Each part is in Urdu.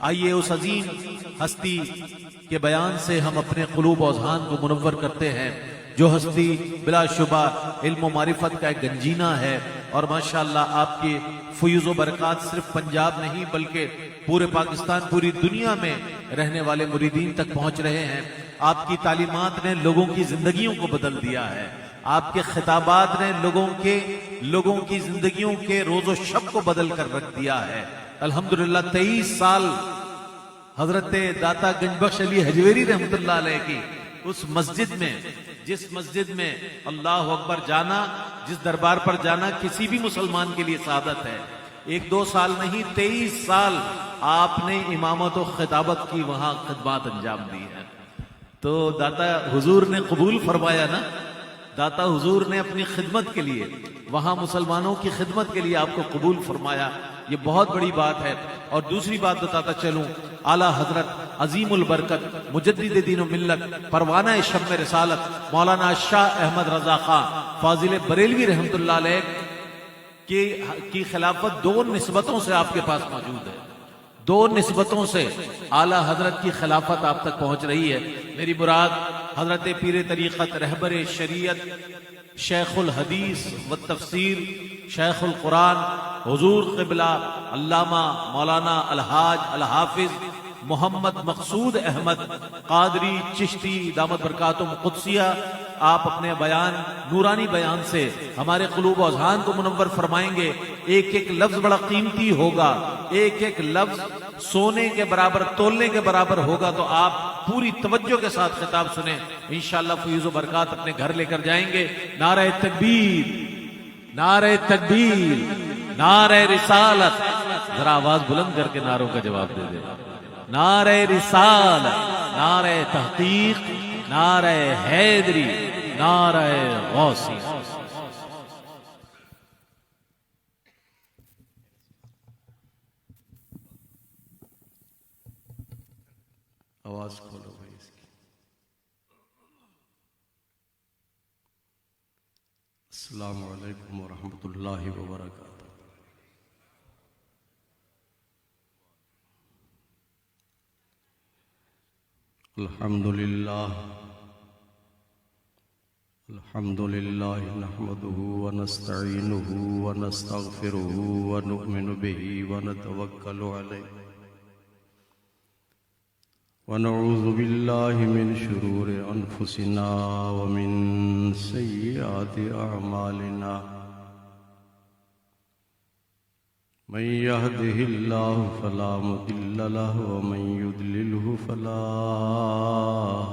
آئیے اس عظیم ہستی کے بیان سے ہم اپنے قلوب و اذہان کو منور کرتے ہیں، جو ہستی بلا شبہ علم و معرفت کا ایک گنجینہ ہے، اور ماشاءاللہ آپ کی فیوز و برکات صرف پنجاب نہیں بلکہ پورے پاکستان، پوری دنیا میں رہنے والے مریدین تک پہنچ رہے ہیں۔ آپ کی تعلیمات نے لوگوں کی زندگیوں کو بدل دیا ہے، آپ کے خطابات نے لوگوں کی زندگیوں کے روز و شب کو بدل کر رکھ دیا ہے۔ الحمدللہ 23 سال حضرت داتا گنج بخش علی حجویری رحمت اللہ علیہ کی اس مسجد میں، جس مسجد میں اللہ اکبر جانا، جس دربار پر جانا کسی بھی مسلمان کے لیے سعادت ہے۔ 1-2 سال نہیں، 23 سال آپ نے امامت و خطابت کی وہاں خدمات انجام دی ہے۔ تو داتا حضور نے قبول فرمایا نا، داتا حضور نے اپنی خدمت کے لیے، وہاں مسلمانوں کی خدمت کے لیے آپ کو قبول فرمایا، یہ بہت بڑی بات ہے۔ اور دوسری بات بتاتا چلوں، اعلیٰ حضرت عظیم البرکت مجدد دین و ملت پروانہ شمع رسالت مولانا شاہ احمد رضا خان فاضل بریلوی رحمت اللہ علیہ کی خلافت 2 نسبتوں سے آپ کے پاس موجود ہے، 2 نسبتوں سے اعلیٰ حضرت کی خلافت آپ تک پہنچ رہی ہے۔ میری مراد حضرت پیر طریقت رہبر شریعت شیخ الحدیث و تفسیر شیخ القرآن حضور قبلہ علامہ مولانا الحاج الحافظ محمد مقصود احمد قادری چشتی دامت برکاتہم قدسیہ، آپ اپنے بیان، نورانی بیان سے ہمارے قلوب و اذہان کو منور فرمائیں گے۔ ایک ایک لفظ بڑا قیمتی ہوگا، ایک ایک لفظ سونے کے برابر، تولنے کے برابر ہوگا، تو آپ پوری توجہ کے ساتھ خطاب سنیں، انشاءاللہ فیض و برکات اپنے گھر لے کر جائیں گے۔ نعرہ تکبیر، نعرہ تکبیر، نعرہ رسالت، ذرا آواز بلند کر کے نعروں کا جواب دے دے۔ نعرہ رسالت، نعرہ تحقیق، نعرہ حیدری، نعرہ غوثی۔ آواز کھولو بھائی اس کی۔ السلام علیکم ورحمۃ اللہ وبرکاتہ۔ الحمد للہ نحمده ونستعینه ونستغفره ونؤمن به ونتوکل علیہ ونعوذ باللہ من شرور انفسنا ومن سیئات اعمالنا، من يهده الله فلا مضل له ومن يضلله فلا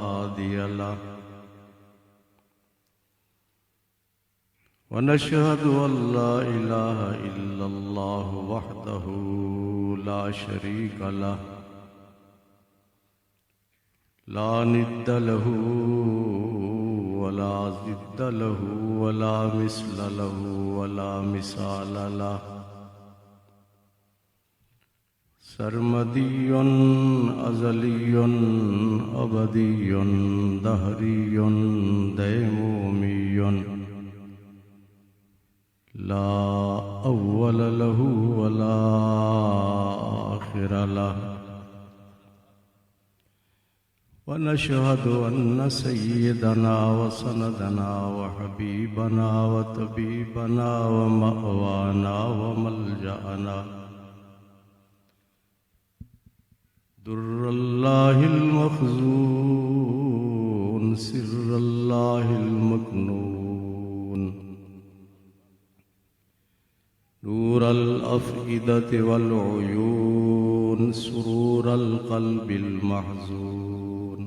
هادي له، ونشهد أن لا إله إلا الله وحده لا شريك له، لا ند له ولا ضد له ولا مثل له ولا مثال له، سرمدی ازلی ابدی دہری دیمومی، لا اول له ولا آخر له، ونشهد أن سيدنا وسندنا وحبيبنا وطبيبنا ومأوانا وملجأنا در الله المخزون سر الله المكنون نور الأفئدة والعيون سرور القلب المحزون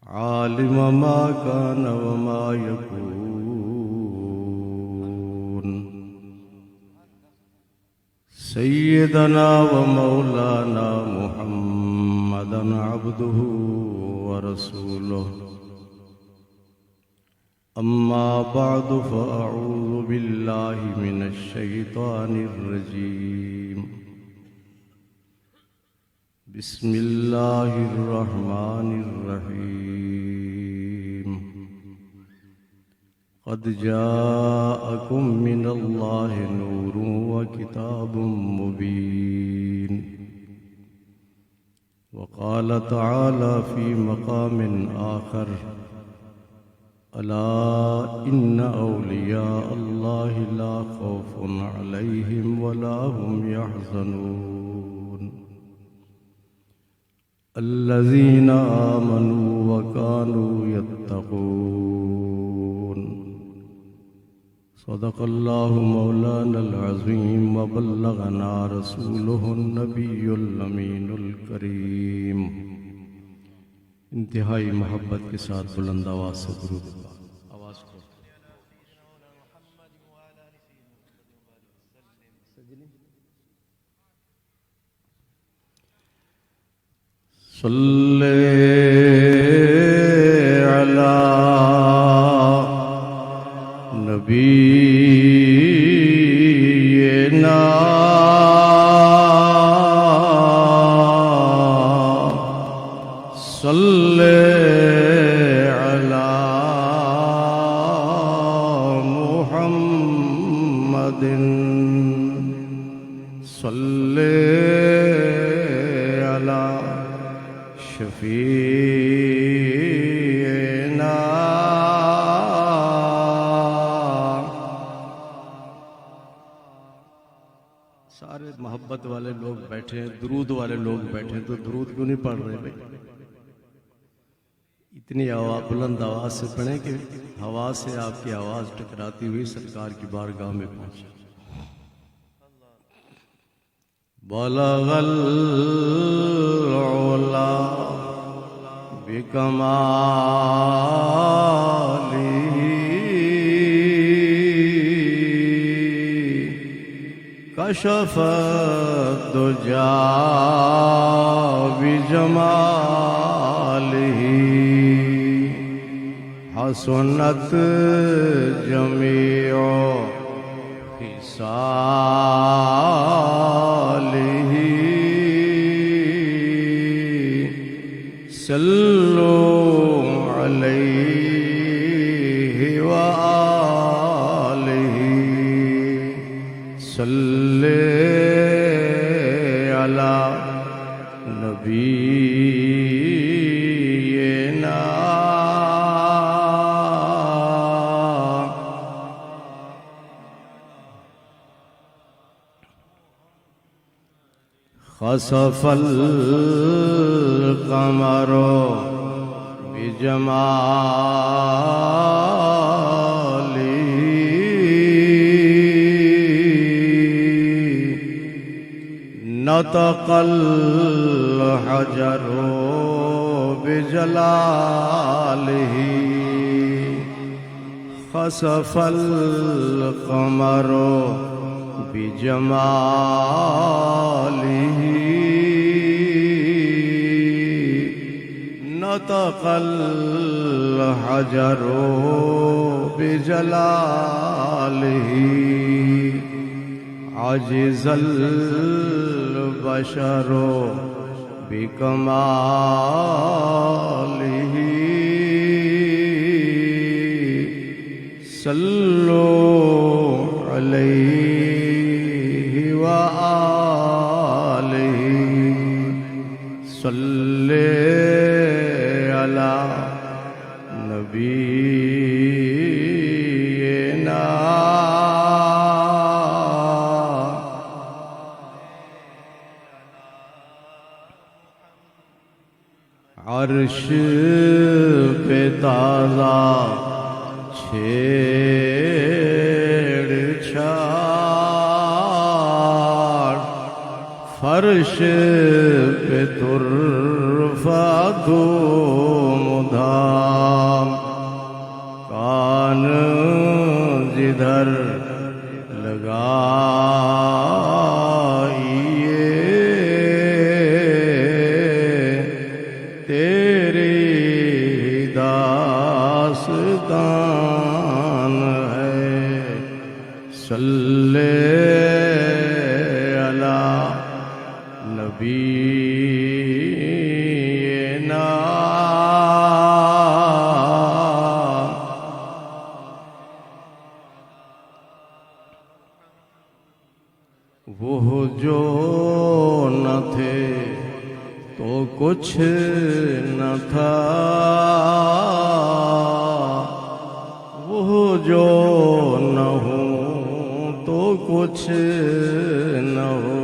عالم ما كان وما يكون سيدنا ومولانا محمدا عبده ورسوله، أما بعد فأعوذ بالله من الشيطان الرجيم، بسم الله الرحمن الرحيم، قد جاءكم من الله نور وكتاب مبين، وقال تعالى في مقام آخر ألا إن أولياء الله لا خوف عليهم ولا هم يحزنون الذين آمنوا وكانوا يتقون صدق الله مولانا العظيم وبلغنا رسوله النبي الأمين الكريم. انتہائی محبت کے ساتھ بلند آواز سے درود آواز کو صلی علی نبینا صلی علی محمد صلی علی شفیعنا. سارے محبت والے لوگ بیٹھے ہیں، درود والے لوگ بیٹھے ہیں، تو درود کیوں نہیں پڑھ رہے بھائی؟ اتنی آواز بلند آواز سے پڑھیں کہ ہوا سے آپ کی آواز ٹکراتی ہوئی سرکار کی بارگاہ میں پہنچے. بلغ العلا بکمالہ کشف الدجا بجمالہ حسنت جمیع خصالہ صلوا علیہ وآلہ صلی علی نبینا. خسف القمر بجمالہ نطق الحجر بجلالہ خسف القمر بجمالہ نطق الحجر بجلالہ عجز البشر بکمالہ صلوا علیہ وآلہ صلی علی نبینا. عرش پہ تازہ چھیڑ چھاڑ فرش پہ ترفع دھوم دھام کان جدھر لگائیے تیری داستان ہے. صلی علی نبینا. وہ جو نہ تھے تو کچھ نہ تھا، وہ جو نہ ہو تو کچھ نہ ہو،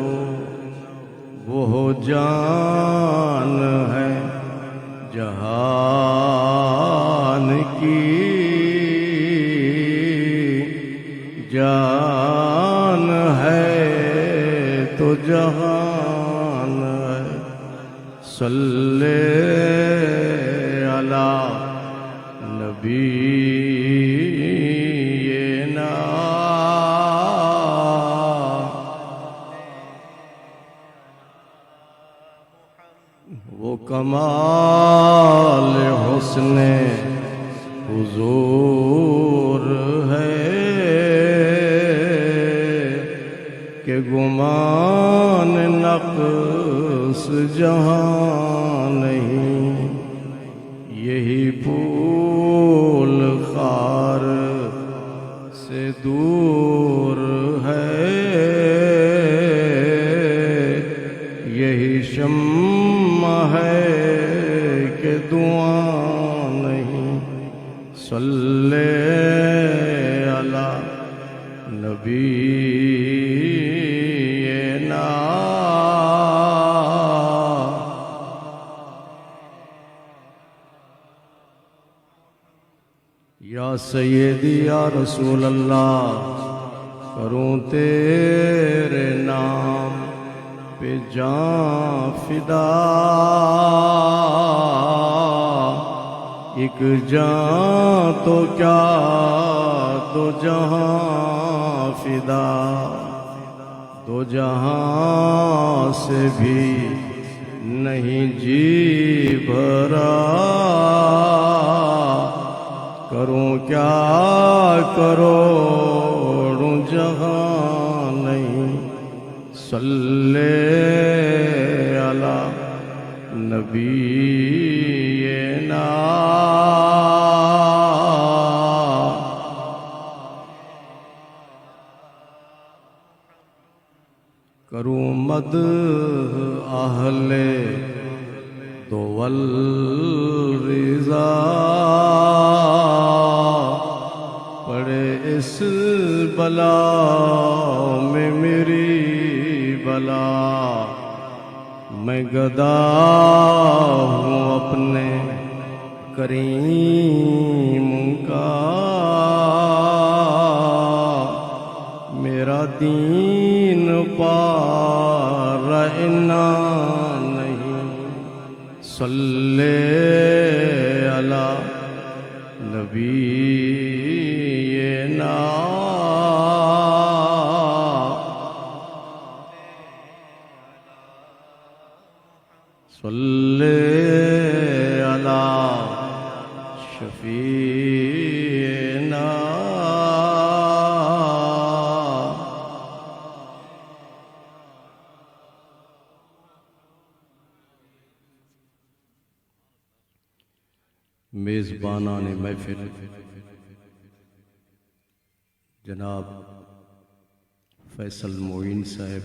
وہ جان ہے جہان کی، جان ہے تو جہان ہے۔ صلی علی نبینا، وہ کمال حسن حضور ہے کہ گمان نقص جہاں نہیں، یہی پھول خار سے دور ہے، یہی شمع ہے کہ دعا نہیں۔ صلی علی نبینا، یا سیدی یا رسول اللہ، کروں تیرے نام پہ جان فدا، ایک جان تو کیا دو جہاں فدا، دو جہاں سے بھی نہیں جی بھرا، کروں کیا کروڑوں جہاں نہیں۔ صلی علی نبینا، کروں مدح اہل دول رضا، پڑے اس بلا میں میری بلا، میں گدا ہوں اپنے کریم کا، میرا دین پارنا نہیں۔ صلی علی نبینا، صلی علی شفیعنا، میزبانان محفل جناب فیصل معین صاحب،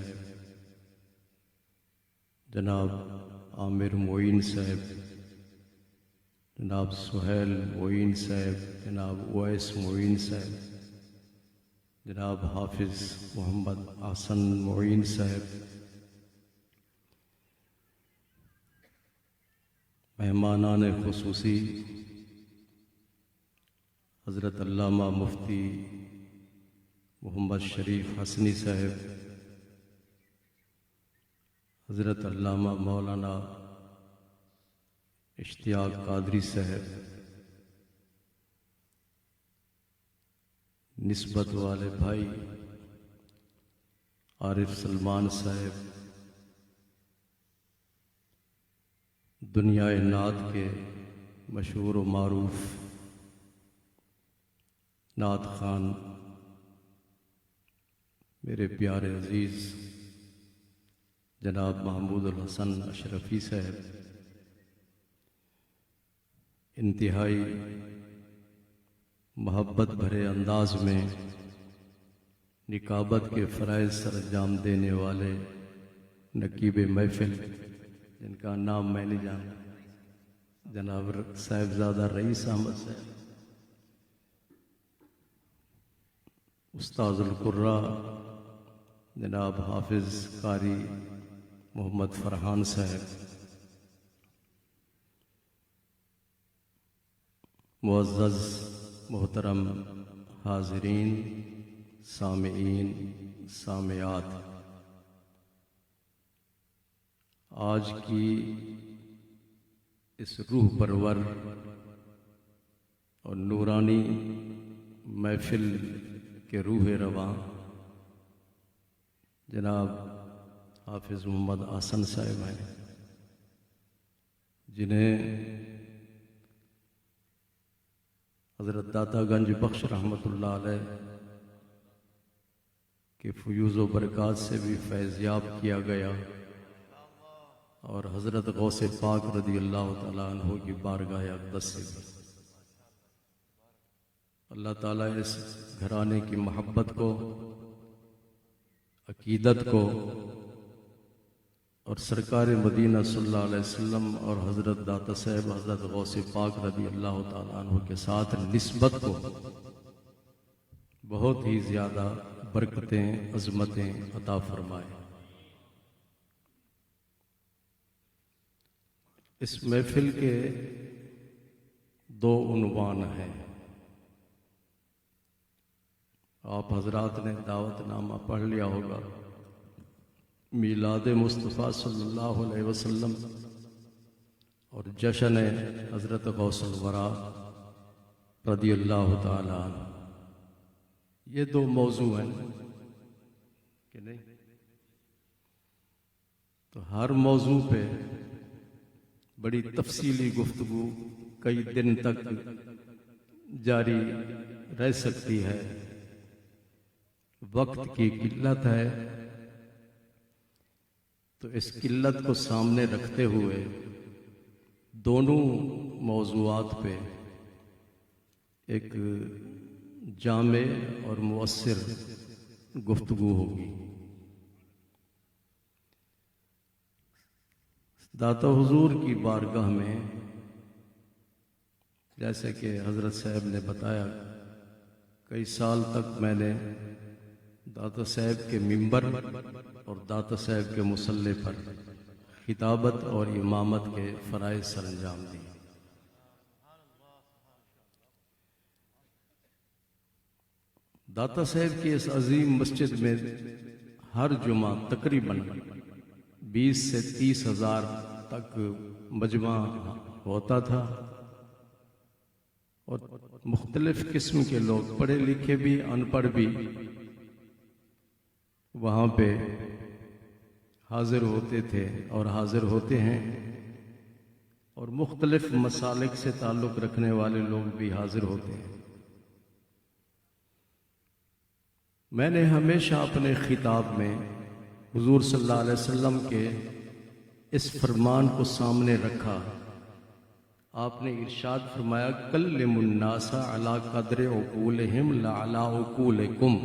جناب عامر معین صاحب، جناب سہیل معین صاحب، جناب اویس معین صاحب، جناب حافظ محمد حسن معین صاحب، مہمانان خصوصی حضرت علامہ مفتی محمد شریف حسنی صاحب، حضرت علامہ مولانا اشتیاق قادری صاحب، نسبت والے بھائی عارف سلمان صاحب، دنیا نعت کے مشہور و معروف نعت خان میرے پیارے عزیز جناب محمود الحسن اشرفی صاحب، انتہائی محبت بھرے انداز میں نکابت کے فرائض سر انجام دینے والے نقیب محفل جن کا نام میں نہیں جانتا، جناب صاحبزادہ رئیس احمد صاحب، استاذ القرا جناب حافظ قاری محمد فرحان صاحب، معزز محترم حاضرین، سامعین، سامعات، آج کی اس روح پرور اور نورانی محفل کے روح رواں جناب حافظ محمد احسن صاحب ہیں، جنہیں حضرت داتا گنج بخش رحمۃ اللہ علیہ کے فیوز و برکات سے بھی فیضیاب کیا گیا، اور حضرت غوث پاک رضی اللہ تعالیٰ عنہ کی بارگاہ اقدس سے بھی اللہ تعالیٰ اس گھرانے کی محبت کو، عقیدت کو، اور سرکار مدینہ صلی اللہ علیہ وسلم اور حضرت داتا صاحب حضرت غوث پاک رضی اللہ تعالیٰ عنہ کے ساتھ نسبت کو بہت ہی زیادہ برکتیں، عظمتیں عطا فرمائے۔ اس محفل کے دو عنوان ہیں، آپ حضرات نے دعوت نامہ پڑھ لیا ہوگا، میلاد مصطفیٰ صلی اللہ علیہ وسلم اور جشن حضرت غوث الورا رضی اللہ تعالی عنہ۔ یہ دو موضوع ہیں کہ نہیں؟ تو ہر موضوع پہ بڑی تفصیلی گفتگو کئی دن تک جاری رہ سکتی ہے، وقت کی قلت ہے، تو اس قلت کو سامنے رکھتے ہوئے دونوں موضوعات پہ ایک جامع اور مؤثر گفتگو ہوگی۔ داتا حضور کی بارگاہ میں جیسے کہ حضرت صاحب نے بتایا، کئی سال تک میں نے داتا صاحب کے منبر اور داتا صاحب کے مصلی پر خطابت اور امامت کے فرائض سر انجام دی۔ داتا صاحب کی اس عظیم مسجد میں ہر جمعہ تقریباً 20 سے 30 ہزار تک مجمع ہوتا تھا، اور مختلف قسم کے لوگ، پڑھے لکھے بھی، ان پڑھ بھی، وہاں پہ حاضر ہوتے تھے اور حاضر ہوتے ہیں، اور مختلف مسالک سے تعلق رکھنے والے لوگ بھی حاضر ہوتے ہیں۔ میں نے ہمیشہ اپنے خطاب میں حضور صلی اللہ علیہ وسلم کے اس فرمان کو سامنے رکھا۔ آپ نے ارشاد فرمایا، کلموا الناس علی قدر عقولہم لا علی عقولکم،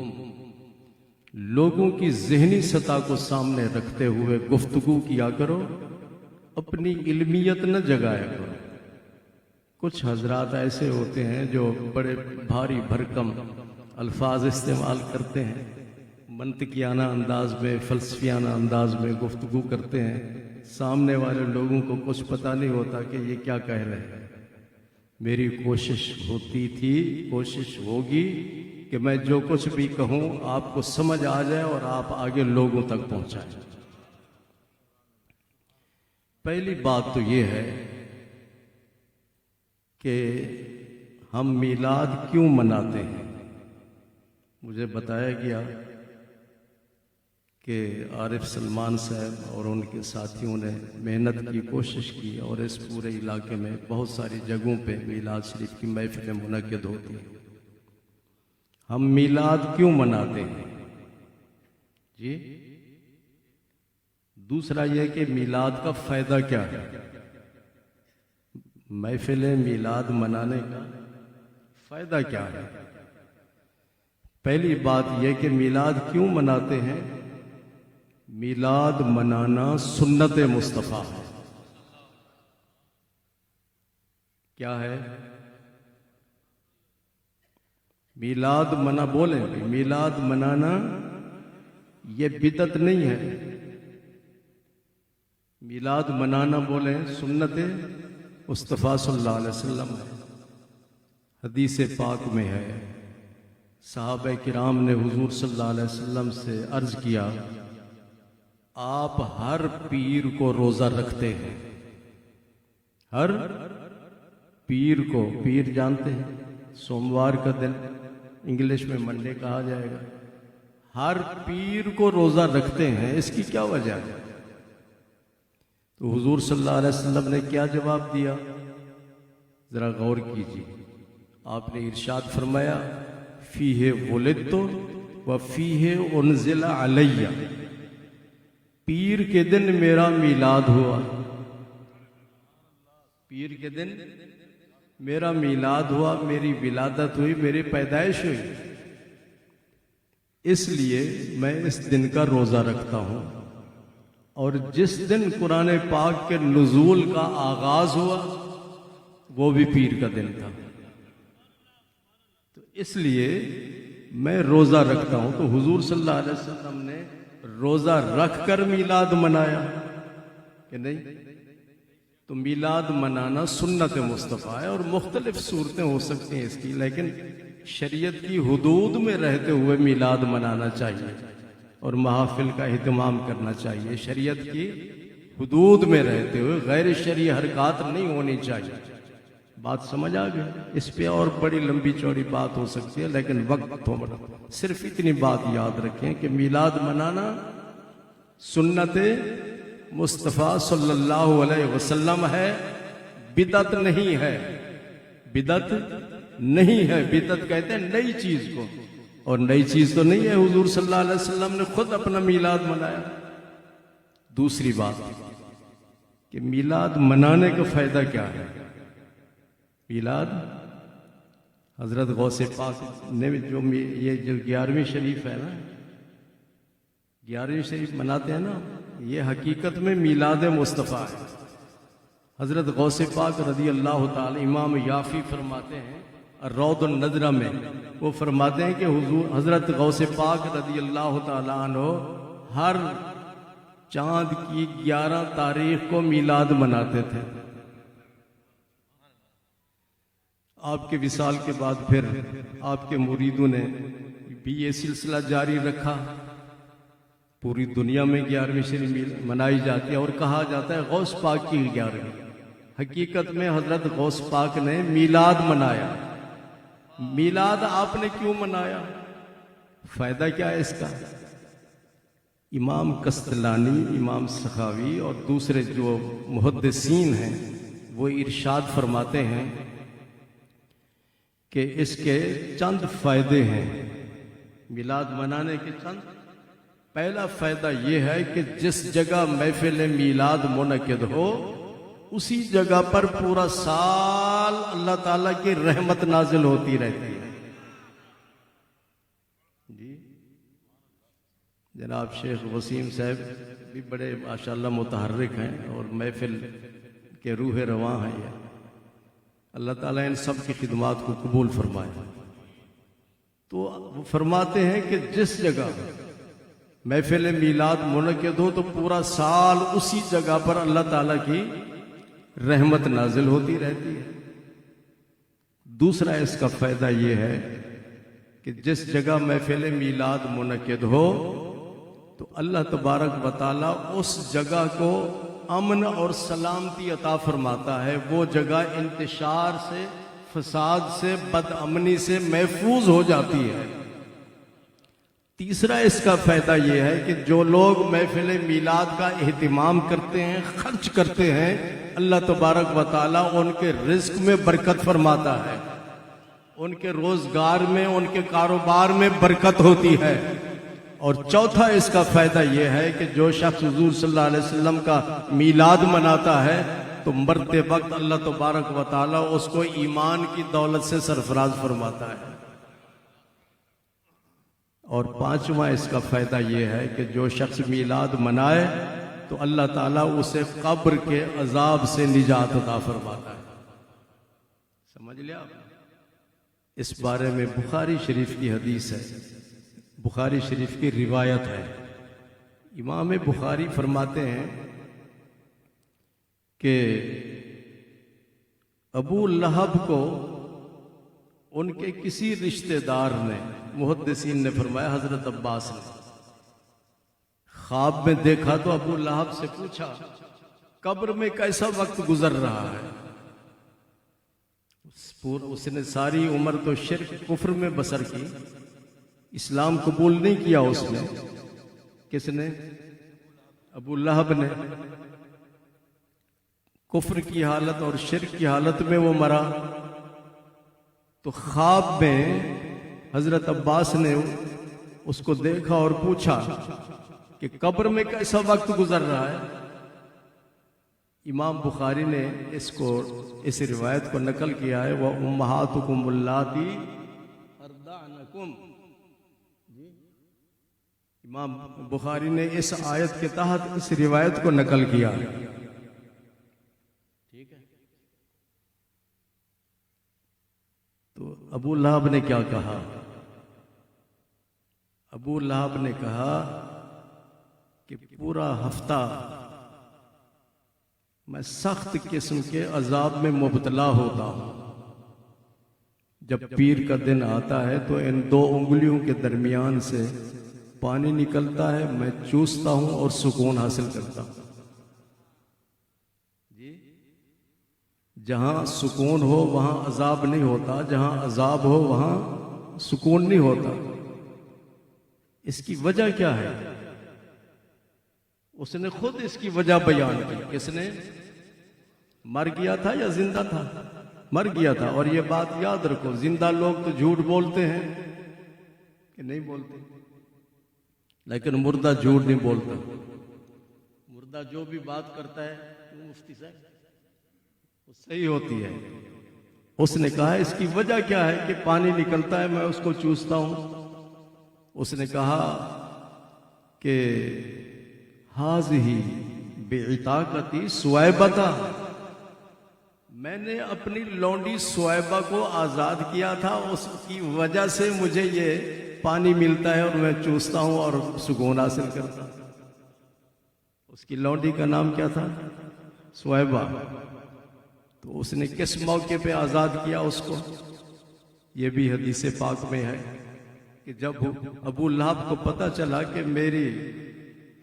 لوگوں کی ذہنی سطح کو سامنے رکھتے ہوئے گفتگو کیا کرو، اپنی علمیت نہ جگایا کرو۔ کچھ حضرات ایسے ہوتے ہیں جو بڑے بھاری بھرکم الفاظ استعمال کرتے ہیں، منطقیانہ انداز میں، فلسفیانہ انداز میں گفتگو کرتے ہیں، سامنے والے لوگوں کو کچھ پتہ نہیں ہوتا کہ یہ کیا کہہ رہے ہیں۔ میری کوشش ہوتی تھی، کوشش ہوگی کہ میں جو کچھ بھی کہوں آپ کو سمجھ آ جائے اور آپ آگے لوگوں تک پہنچائیں۔ پہلی بات تو یہ ہے کہ ہم میلاد کیوں مناتے ہیں۔ مجھے بتایا گیا کہ عارف سلمان صاحب اور ان کے ساتھیوں نے محنت کی، کوشش کی، اور اس پورے علاقے میں بہت ساری جگہوں پہ میلاد شریف کی محفلیں منعقد ہوتی ہیں۔ ہم میلاد کیوں مناتے ہیں جی؟ دوسرا یہ کہ میلاد کا فائدہ کیا ہے؟ محفل میلاد منانے کا فائدہ کیا ہے؟ پہلی بات یہ کہ میلاد کیوں مناتے ہیں؟ میلاد منانا سنت مصطفیٰ ہے۔ کیا ہے؟ میلاد منا بولیں بھی، میلاد منانا یہ بدعت نہیں ہے. میلاد منانا بولیں سنت مصطفیٰ صلی اللہ علیہ وسلم ہے. حدیث پاک میں ہے، صحابہ کرام نے حضور صلی اللہ علیہ وسلم سے عرض کیا، آپ ہر پیر کو روزہ رکھتے ہیں. ہر پیر کو، پیر جانتے ہیں سوموار کا دن، انگلش میں منڈے کہا جائے گا. ہر پیر کو روزہ رکھتے ہیں، اس کی کیا وجہ ہے؟ تو حضور صلی اللہ علیہ وسلم نے کیا جواب دیا؟ ذرا غور کیجیے. آپ نے ارشاد فرمایا، فیہ ولدت و فیہ انزل علی، پیر کے دن میرا میلاد ہوا. پیر کے دن میرا میلاد ہوا، میری ولادت ہوئی، میری پیدائش ہوئی، اس لیے میں اس دن کا روزہ رکھتا ہوں. اور جس دن قرآن پاک کے نزول کا آغاز ہوا وہ بھی پیر کا دن تھا، تو اس لیے میں روزہ رکھتا ہوں. تو حضور صلی اللہ علیہ وسلم نے روزہ رکھ کر میلاد منایا کہ نہیں؟ تو میلاد منانا سنت مصطفیٰ ہے، اور مختلف صورتیں ہو سکتی ہیں اس کی، لیکن شریعت کی حدود میں رہتے ہوئے میلاد منانا چاہیے اور محافل کا اہتمام کرنا چاہیے. شریعت کی حدود میں رہتے ہوئے غیر شرعی حرکات نہیں ہونی چاہیے. بات سمجھ آ گئی؟ اس پہ اور بڑی لمبی چوڑی بات ہو سکتی ہے، لیکن وقت تھوڑا، صرف اتنی بات یاد رکھیں کہ میلاد منانا سنت مصطفیٰ صلی اللہ علیہ وسلم ہے، بدعت نہیں ہے. بدعت نہیں ہے. بدعت کہتے ہیں نئی چیز کو، اور نئی چیز تو نہیں ہے. حضور صلی اللہ علیہ وسلم نے خود اپنا میلاد منایا. دوسری بات کہ میلاد منانے کا فائدہ کیا ہے؟ میلاد حضرت غوث پاک نے جو یہ جو 11ویں شریف ہے نا، 11ویں شریف مناتے ہیں نا، یہ حقیقت میں میلاد مصطفیٰ ہے. حضرت غوث پاک رضی اللہ تعالی، امام یافی فرماتے ہیں الروض النذرہ میں، وہ فرماتے ہیں کہ حضرت غوث پاک رضی اللہ تعالی عنہ ہر چاند کی 11 تاریخ کو میلاد مناتے تھے. آپ کے وصال کے بعد پھر آپ کے مریدوں نے بھی یہ سلسلہ جاری رکھا. پوری دنیا میں 11ویں شریف منائی جاتی ہے، اور کہا جاتا ہے غوث پاک کی 11ویں. حقیقت میں حضرت غوث پاک نے میلاد منایا. میلاد آپ نے کیوں منایا؟ فائدہ کیا ہے اس کا؟ امام قسطلانی، امام سخاوی اور دوسرے جو محدثین ہیں وہ ارشاد فرماتے ہیں کہ اس کے چند فائدے ہیں. میلاد منانے کے چند. پہلا فائدہ یہ ہے کہ جس جگہ محفل میلاد منعقد ہو اسی جگہ پر پورا سال اللہ تعالیٰ کی رحمت نازل ہوتی رہتی ہے. جی جناب شیخ وسیم صاحب بھی بڑے ماشاءاللہ متحرک ہیں اور محفل کے روح رواں ہیں. یہ اللہ تعالیٰ ان سب کی خدمات کو قبول فرمائے. تو وہ فرماتے ہیں کہ جس جگہ محفل میلاد منعقد ہو تو پورا سال اسی جگہ پر اللہ تعالیٰ کی رحمت نازل ہوتی رہتی ہے. دوسرا اس کا فائدہ یہ ہے کہ جس جگہ محفل میلاد منعقد ہو تو اللہ تبارک و تعالیٰ اس جگہ کو امن اور سلامتی عطا فرماتا ہے. وہ جگہ انتشار سے، فساد سے، بد امنی سے محفوظ ہو جاتی ہے. تیسرا اس کا فائدہ یہ ہے کہ جو لوگ محفل میلاد کا اہتمام کرتے ہیں، خرچ کرتے ہیں، اللہ تبارک و تعالیٰ ان کے رزق میں برکت فرماتا ہے، ان کے روزگار میں، ان کے کاروبار میں برکت ہوتی ہے. اور چوتھا اس کا فائدہ یہ ہے کہ جو شخص حضور صلی اللہ علیہ وسلم کا میلاد مناتا ہے تو مرتے وقت اللہ تبارک و تعالیٰ اس کو ایمان کی دولت سے سرفراز فرماتا ہے. اور پانچواں اس کا فائدہ یہ ہے کہ جو شخص میلاد منائے تو اللہ تعالیٰ اسے قبر کے عذاب سے نجات عطا فرماتا ہے. سمجھ لیا آپ؟ اس بارے میں بخاری شریف کی حدیث ہے، بخاری شریف کی روایت ہے۔ امام بخاری فرماتے ہیں کہ ابو لہب کو ان کے کسی رشتہ دار نے، محدثین نے فرمایا حضرت عباس نے خواب میں دیکھا تو ابو لہب سے پوچھا قبر میں کیسا وقت گزر رہا ہے؟ اس نے ساری عمر تو شرک کفر میں بسر کی، اسلام قبول نہیں کیا اس نے۔ کس نے؟ ابو لہب نے۔ کفر کی حالت اور شرک کی حالت میں وہ مرا۔ تو خواب میں حضرت عباس نے اس کو دیکھا اور پوچھا کہ قبر میں کیسا وقت گزر رہا ہے؟ امام بخاری نے اس روایت کو نقل کیا ہے، وَأُمَّهَاتُكُمُ اللَّاتِي أَرْضَعْنَكُمْ۔ امام بخاری نے اس آیت کے تحت اس روایت کو نقل کیا۔ ٹھیک ہے، تو ابو لہب نے کیا کہا؟ ابو لہب نے کہا کہ پورا ہفتہ میں سخت قسم کے عذاب میں مبتلا ہوتا ہوں۔ جب پیر کا دن آتا ہے تو ان دو انگلیوں کے درمیان سے پانی نکلتا ہے، میں چوستا ہوں اور سکون حاصل کرتا ہوں۔ جہاں سکون ہو وہاں عذاب نہیں ہوتا، جہاں عذاب ہو وہاں سکون نہیں ہوتا۔ اس کی وجہ کیا ہے؟ اس نے خود اس کی وجہ بیان کی۔ کس نے؟ مر گیا تھا یا زندہ تھا؟ مر گیا تھا۔ اور یہ بات یاد رکھو، زندہ لوگ تو جھوٹ بولتے ہیں کہ نہیں بولتے، لیکن مردہ جھوٹ نہیں بولتا۔ مردہ جو بھی بات کرتا ہے مفتی صاحب وہ صحیح ہوتی ہے۔ اس نے کہا اس کی وجہ کیا ہے کہ پانی نکلتا ہے، میں اس کو چوستا ہوں۔ اس نے کہا کہ ہاذہی بعتاقتی سویبتا، میں نے اپنی لونڈی سویبہ کو آزاد کیا تھا، اس کی وجہ سے مجھے یہ پانی ملتا ہے اور میں چوستا ہوں اور سکون حاصل کرتا ہوں۔ اس کی لونڈی کا نام کیا تھا؟ سویبہ۔ تو اس نے کس موقع پہ آزاد کیا اس کو؟ یہ بھی حدیث پاک میں ہے کہ جب ابو لہب کو پتہ چلا کہ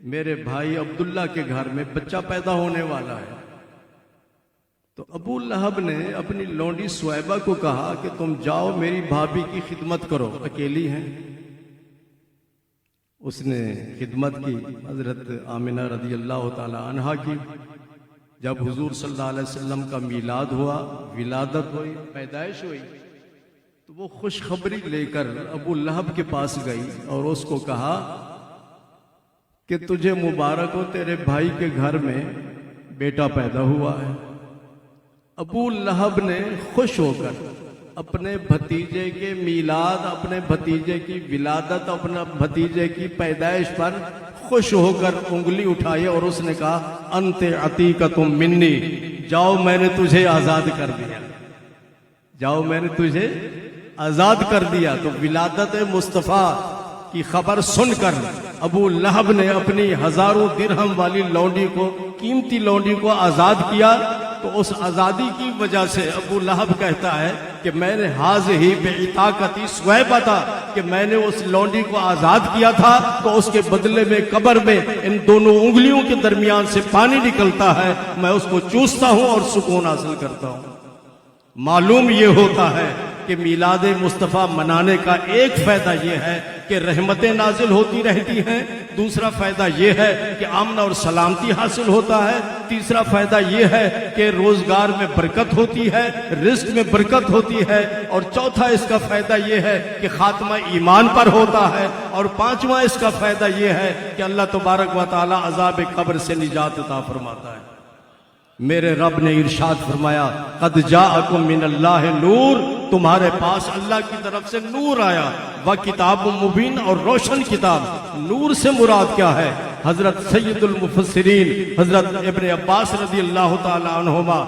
میرے بھائی عبداللہ کے گھر میں بچہ پیدا ہونے والا ہے، تو ابو لہب نے اپنی لونڈی سویبہ کو کہا کہ تم جاؤ میری بھابھی کی خدمت کرو، اکیلی ہیں۔ اس نے خدمت کی، حضرت آمنہ رضی اللہ تعالی عنہا کی۔ جب حضور صلی اللہ علیہ وسلم کا میلاد ہوا، ولادت ہوئی، پیدائش ہوئی، تو وہ خوشخبری لے کر ابو لہب کے پاس گئی اور اس کو کہا کہ تجھے مبارک ہو، تیرے بھائی کے گھر میں بیٹا پیدا ہوا ہے۔ ابو لہب نے خوش ہو کر اپنے بھتیجے کے میلاد، اپنے بھتیجے کی ولادت، اپنے بھتیجے کی پیدائش پر خوش ہو کر انگلی اٹھائی اور اس نے کہا انت عتیقۃ منی، جاؤ میں نے تجھے آزاد کر دیا، جاؤ میں نے تجھے آزاد کر دیا۔ تو ولادت مصطفیٰ کی خبر سن کر ابو لہب نے اپنی ہزاروں درہم والی لونڈی کو، قیمتی لونڈی کو آزاد کیا۔ تو اس آزادی کی وجہ سے ابو لہب کہتا ہے کہ میں نے ہاذہی بعتاقتی سویبتا، کہ میں نے اس لونڈی کو آزاد کیا تھا تو اس کے بدلے میں قبر میں ان دونوں انگلیوں کے درمیان سے پانی نکلتا ہے، میں اس کو چوستا ہوں اور سکون حاصل کرتا ہوں۔ معلوم یہ ہوتا ہے کہ میلاد مصطفیٰ منانے کا ایک فائدہ یہ ہے کہ رحمتیں نازل ہوتی رہتی ہیں، دوسرا فائدہ یہ ہے کہ امن اور سلامتی حاصل ہوتا ہے، تیسرا فائدہ یہ ہے کہ روزگار میں برکت ہوتی ہے، رزق میں برکت ہوتی ہے، اور چوتھا اس کا فائدہ یہ ہے کہ خاتمہ ایمان پر ہوتا ہے، اور پانچواں اس کا فائدہ یہ ہے کہ اللہ تبارک و تعالی عذاب قبر سے نجات عطا فرماتا ہے۔ میرے رب نے ارشاد فرمایا قد جاءکم من اللہ نور، تمہارے پاس اللہ کی طرف سے نور آیا، وکتاب مبین، اور روشن کتاب۔ نور سے مراد کیا ہے؟ حضرت سید المفسرین حضرت ابن عباس رضی اللہ تعالی عنہما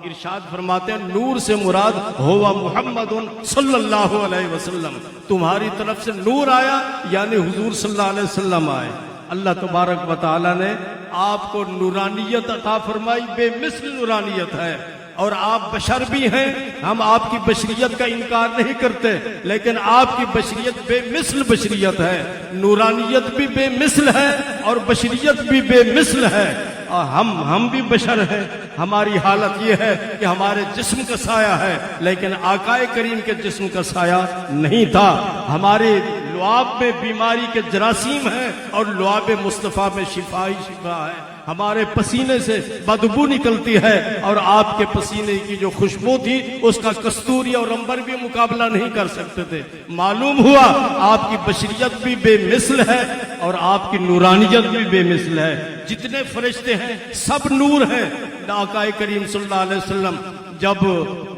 ارشاد فرماتے ہیں نور سے مراد ہوا محمد صلی اللہ علیہ وسلم، تمہاری طرف سے نور آیا یعنی حضور صلی اللہ علیہ وسلم آئے۔ اللہ تبارک و تعالی نے آپ کو نورانیت عطا فرمائی، بے مثل نورانیت ہے، اور آپ بشر بھی ہیں، ہم آپ کی بشریت کا انکار نہیں کرتے، لیکن آپ کی بشریت بے مثل بشریت ہے، نورانیت بھی بے مثل ہے اور بشریت بھی بے مثل ہے۔ اور ہم بھی بشر ہیں، ہماری حالت یہ ہے کہ ہمارے جسم کا سایہ ہے، لیکن آقا کریم کے جسم کا سایہ نہیں تھا۔ ہمارے لعاب میں بیماری کے جراثیم ہیں اور لعاب مصطفیٰ میں شفا ہی شفا ہے۔ ہمارے پسینے سے بدبو نکلتی ہے اور آپ کے پسینے کی جو خوشبو تھی اس کا کستوری اور عنبر بھی مقابلہ نہیں کر سکتے تھے۔ معلوم ہوا آپ کی بشریت بھی بے مثل ہے اور آپ کی نورانیت بھی بے مثل ہے۔ جتنے فرشتے ہیں سب نور ہیں۔ آقا کریم صلی اللہ علیہ وسلم جب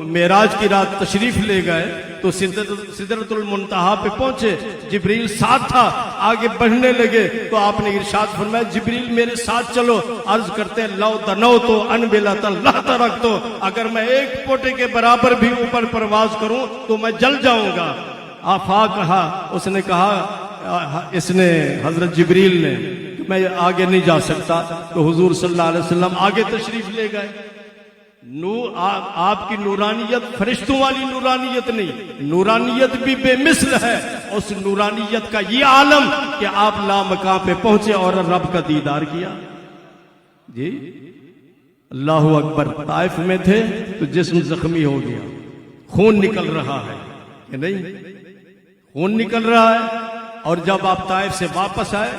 معراج کی رات تشریف لے گئے تو سدرۃ المنتہا پہ پہنچے، جبریل ساتھ تھا، آگے بڑھنے لگے تو آپ نے ارشاد فرمایا جبریل میرے ساتھ چلو۔ عرض کرتے ہیں لو دنوت ان بلۃ لا ترکت، اگر میں ایک پوٹے کے برابر بھی اوپر پرواز کروں تو میں جل جاؤں گا۔ آفاق کہا، اس نے کہا، اس نے حضرت جبریل نے کہ میں آگے نہیں جا سکتا، تو حضور صلی اللہ علیہ وسلم آگے تشریف لے گئے۔ آپ کی نورانیت فرشتوں والی نورانیت نہیں، نورانیت بھی بے مثل ہے۔ اس نورانیت کا یہ عالم کہ آپ لامکان پہ پہنچے اور رب کا دیدار کیا۔ جی اللہ اکبر۔ طائف میں تھے تو جسم زخمی ہو گیا، خون نکل رہا ہے کہ نہیں؟ خون نکل رہا ہے۔ اور جب آپ طائف سے واپس آئے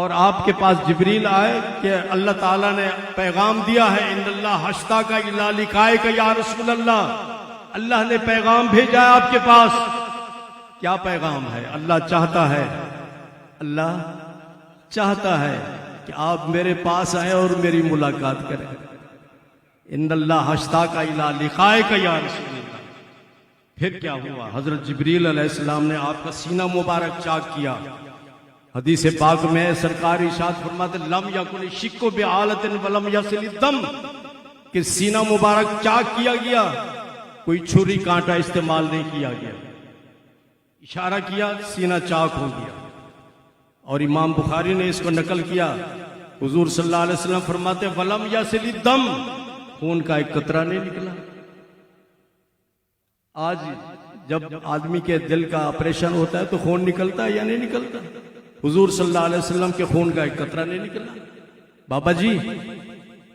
اور آپ کے پاس جبریل آئے کہ اللہ تعالیٰ نے پیغام دیا ہے، ان اللہ اشتاق الی لقائک یا رسول اللہ، اللہ نے پیغام بھیجا ہے آپ کے پاس۔ کیا پیغام ہے؟ اللہ چاہتا ہے، اللہ چاہتا ہے کہ آپ میرے پاس آئیں اور میری ملاقات کریں۔ ان اللہ اشتاق الی لقائک یا رسول اللہ۔ پھر کیا ہوا؟ حضرت جبریل علیہ السلام نے آپ کا سینہ مبارک چاک کیا۔ حدیث پاک میں سرکار ارشاد فرماتے لم یکن الشق بعالۃ ولم یصل الدم، کہ سینہ مبارک چاک کیا گیا، کوئی چھری کانٹا استعمال نہیں کیا گیا، اشارہ کیا سینہ چاک ہو گیا۔ اور امام بخاری نے اس کو نقل کیا، حضور صلی اللہ علیہ وسلم فرماتے ولم یصل الدم، خون کا ایک قطرہ نہیں نکلا۔ آج جب آدمی کے دل کا آپریشن ہوتا ہے تو خون نکلتا ہے یا نہیں نکلتا؟ حضور صلی اللہ علیہ وسلم کے خون کا ایک قطرہ نہیں نکلا۔ بابا جی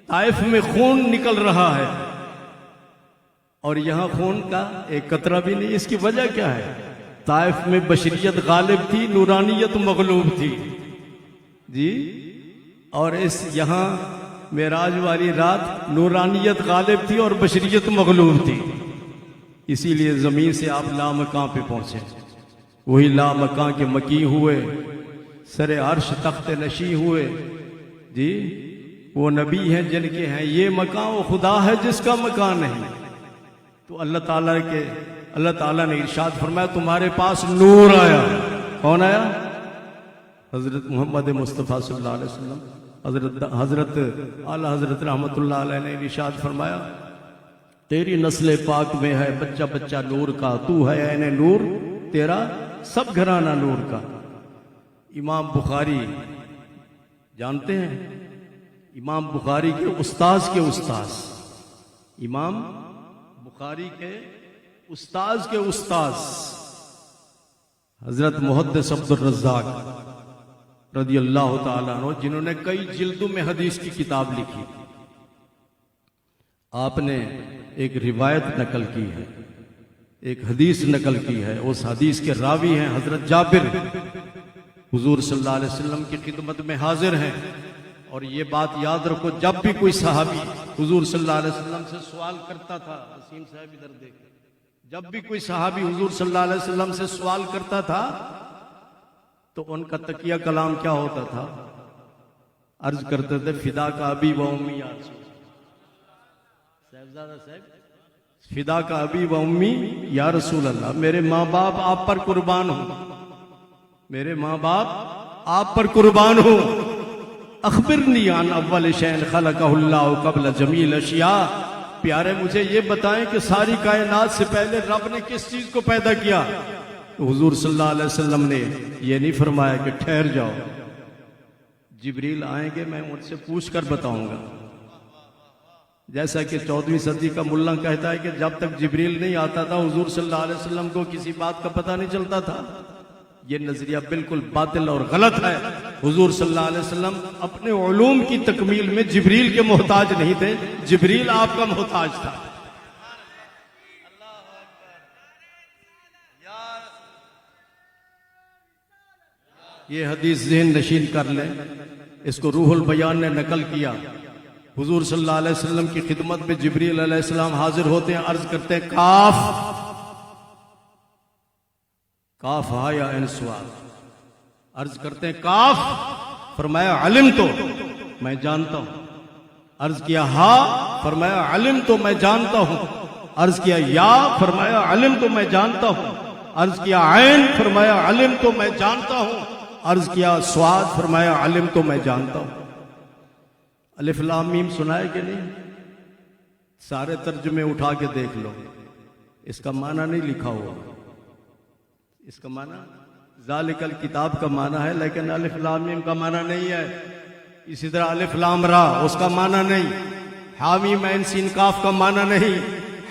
طائف میں خون نکل رہا ہے اور یہاں خون کا ایک قطرہ بھی نہیں، اس کی وجہ کیا ہے؟ طائف میں بشریت غالب تھی، نورانیت مغلوب تھی جی، اور اس یہاں معراج والی رات نورانیت غالب تھی اور بشریت مغلوب تھی، اسی لیے زمین سے آپ لامکان پہ پہنچے۔ وہی لامکان کے مکی ہوئے، سر عرش تخت نشی ہوئے جی، وہ نبی ہیں جن کے ہیں یہ مکان، وہ خدا ہے جس کا مکان نہیں۔ تو اللہ تعالیٰ نے ارشاد فرمایا تمہارے پاس نور آیا۔ کون آیا؟ حضرت محمد مصطفیٰ صلی اللہ علیہ وسلم۔ حضرت اعلیٰ حضرت رحمت اللہ علیہ نے ارشاد فرمایا تیری نسل پاک میں ہے بچہ بچہ نور کا، تو ہے عین نور، تیرا سب گھرانہ نور کا۔ امام بخاری جانتے ہیں، امام بخاری کے استاذ کے استاذ، امام بخاری کے استاذ کے استاذ حضرت محدث عبد الرزاق رضی اللہ تعالیٰ عنہ، جنہوں نے کئی جلدوں میں حدیث کی کتاب لکھی، آپ نے ایک روایت نقل کی ہے، ایک حدیث نقل کی ہے۔ اس حدیث کے راوی ہیں حضرت جابر، حضور صلی اللہ علیہ وسلم کی خدمت میں حاضر ہیں۔ اور یہ بات یاد رکھو، جب بھی کوئی صحابی حضور صلی اللہ علیہ وسلم سے سوال کرتا تھا، وسیم صاحب ادھر دیکھیں، جب بھی کوئی صحابی حضور صلی اللہ علیہ وسلم سے سوال کرتا تھا تو ان کا تقیہ کلام کیا ہوتا تھا؟ عرض کرتے تھے فدا کا ابی و امی یا رسول صاحبزادہ صاحب، فدا کا ابی و امی یا رسول اللہ، میرے ماں باپ آپ پر قربان ہوں، میرے ماں باپ آپ پر قربان ہوں۔ اخبرنی عن اول شیء خلقہ اللہ قبل جمیل اشیاء، پیارے مجھے یہ بتائیں کہ ساری کائنات سے پہلے رب نے کس چیز کو پیدا کیا؟ حضور صلی اللہ علیہ وسلم نے یہ نہیں فرمایا کہ ٹھہر جاؤ، جبریل آئیں گے میں ان سے پوچھ کر بتاؤں گا. جیسا کہ 14ویں صدی کا ملا کہتا ہے کہ جب تک جبریل نہیں آتا تھا حضور صلی اللہ علیہ وسلم کو کسی بات کا پتہ نہیں چلتا تھا. یہ نظریہ بالکل باطل اور غلط ہے. حضور صلی اللہ علیہ وسلم اپنے علوم کی تکمیل میں جبریل کے محتاج نہیں تھے، جبریل آپ کا محتاج تھا. یہ حدیث ذہن نشین کر لیں، اس کو روح البیان نے نقل کیا. حضور صلی اللہ علیہ وسلم کی خدمت میں جبریل علیہ السلام حاضر ہوتے ہیں، عرض کرتے ہیں کاف کاف ہا یا عین صاد. عرض کرتے ہیں کاف، فرمایا علم تو میں جانتا ہوں. عرض کیا ہا، فرمایا علم تو میں جانتا ہوں. عرض کیا یا، فرمایا علم تو میں جانتا ہوں. عرض کیا عین، فرمایا علم تو میں جانتا ہوں. عرض کیا صاد، فرمایا علم تو میں جانتا ہوں. الف لام میم سنا ہے کہ نہیں؟ سارے ترجمے اٹھا کے دیکھ لو، اس کا معنی نہیں لکھا ہوا. اس کا معنی ذالک الکتاب کا معنی ہے، لیکن الف لام میم کا معنی نہیں ہے. اسی طرح الف لام را اس کا معنی نہیں، حامیم عین سین کاف کا معنی نہیں،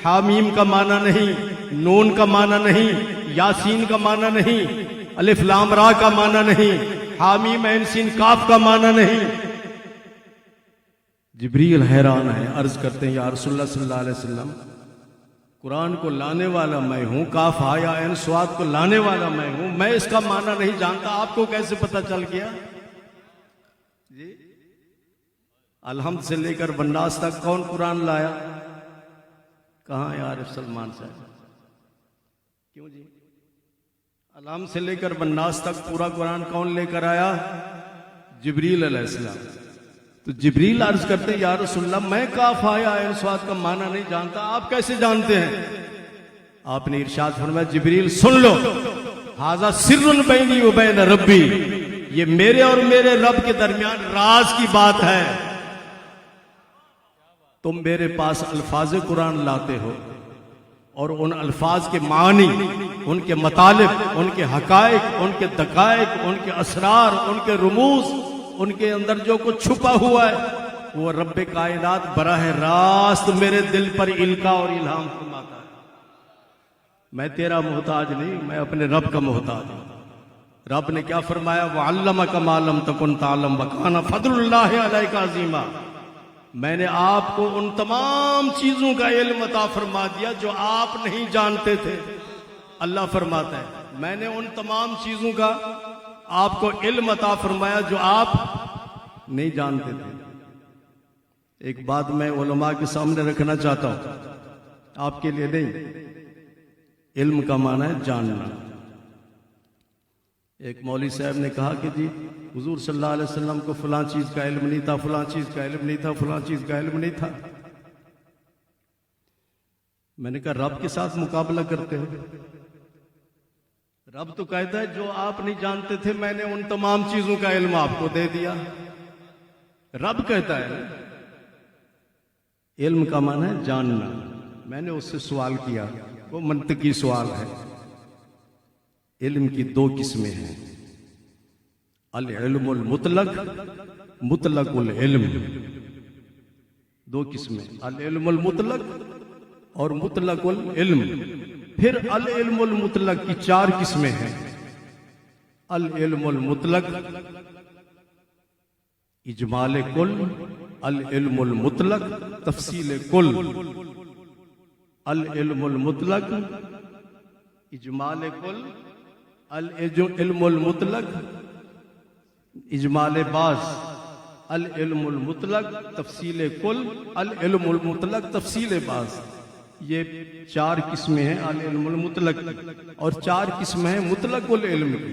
حامیم کا معنی نہیں، نون کا معنی نہیں، یاسین کا معنی نہیں، الف لام را کا معنی نہیں، حامیم عین سین کاف کا معنی نہیں. جبریل حیران ہے، عرض کرتے ہیں یا رسول اللہ صلی اللہ علیہ وسلم، قرآن کو لانے والا میں ہوں، کاف ہا یا عین صاد کو لانے والا میں ہوں، میں اس کا معنی نہیں جانتا، آپ کو کیسے پتہ چل گیا؟ جی الحمد سے لے کر والناس تک کون قرآن لایا؟ کہاں ہے عارف سلمان صاحب؟ کیوں جی الحمد سے لے کر والناس تک پورا قرآن کون لے کر آیا؟ جبریل علیہ السلام. تو جبریل عرض کرتے ہیں یا رسول اللہ میں کاف ہا یا عین صاد کا معنی نہیں جانتا، آپ کیسے جانتے ہیں؟ آپ نے ارشاد فرمایا جبریل سن لو، ھذا سر بینی و بین ربی، یہ میرے اور میرے رب کے درمیان راز کی بات ہے. تم میرے پاس الفاظ قرآن لاتے ہو اور ان الفاظ کے معنی، ان کے مطالب، ان کے حقائق، ان کے دقائق، ان کے اسرار، ان کے رموز، ان کے اندر جو کچھ چھپا ہوا ہے وہ رب کائنات براہ راست میرے دل پر القا اور الہام فرماتا ہے. میں تیرا محتاج نہیں، میں اپنے رب کا محتاج ہوں. رب نے کیا فرمایا؟ وَعَلَّمَكَ مَا لَمْ تَكُنْ تَعْلَمْ وَكَانَ فَضْلُ اللَّهِ عَلَيْكَ عَظِيمًا. میں نے آپ کو ان تمام چیزوں کا علم عطا فرما دیا جو آپ نہیں جانتے تھے. اللہ فرماتا ہے میں نے ان تمام چیزوں کا آپ کو علم عطا فرمایا جو آپ نہیں جانتے تھے. ایک بات میں علماء کے سامنے رکھنا چاہتا ہوں، آپ کے لیے نہیں. علم کا معنی ہے جاننا. ایک مولوی صاحب نے کہا کہ جی حضور صلی اللہ علیہ وسلم کو فلاں چیز کا علم نہیں تھا، فلاں چیز کا علم نہیں تھا، فلاں چیز کا علم نہیں تھا. میں نے کہا رب کے ساتھ مقابلہ کرتے ہو؟ رب تو کہتا ہے جو آپ نہیں جانتے تھے میں نے ان تمام چیزوں کا علم آپ کو دے دیا. رب کہتا ہے علم کا معنی ہے جاننا. میں نے اس سے سوال کیا، وہ منطقی سوال ہے. علم کی دو قسمیں ہیں، العلم المطلق، مطلق العلم. دو قسمیں، العلم المطلق اور مطلق العلم. پھر العلم المطلق کی چار قسمیں ہیں. العلم المطلق اجمال کل، العلم المطلق تفصیل کل. العلم المطلق اجمال کل، العلم المطلق اجمال بعض، العلم المطلق تفصیل کل، العلم المطلق تفصیل بعض. یہ چار قسمیں ہیں العلم المطلق کی، اور چار قسمیں ہیں مطلق العلم کی.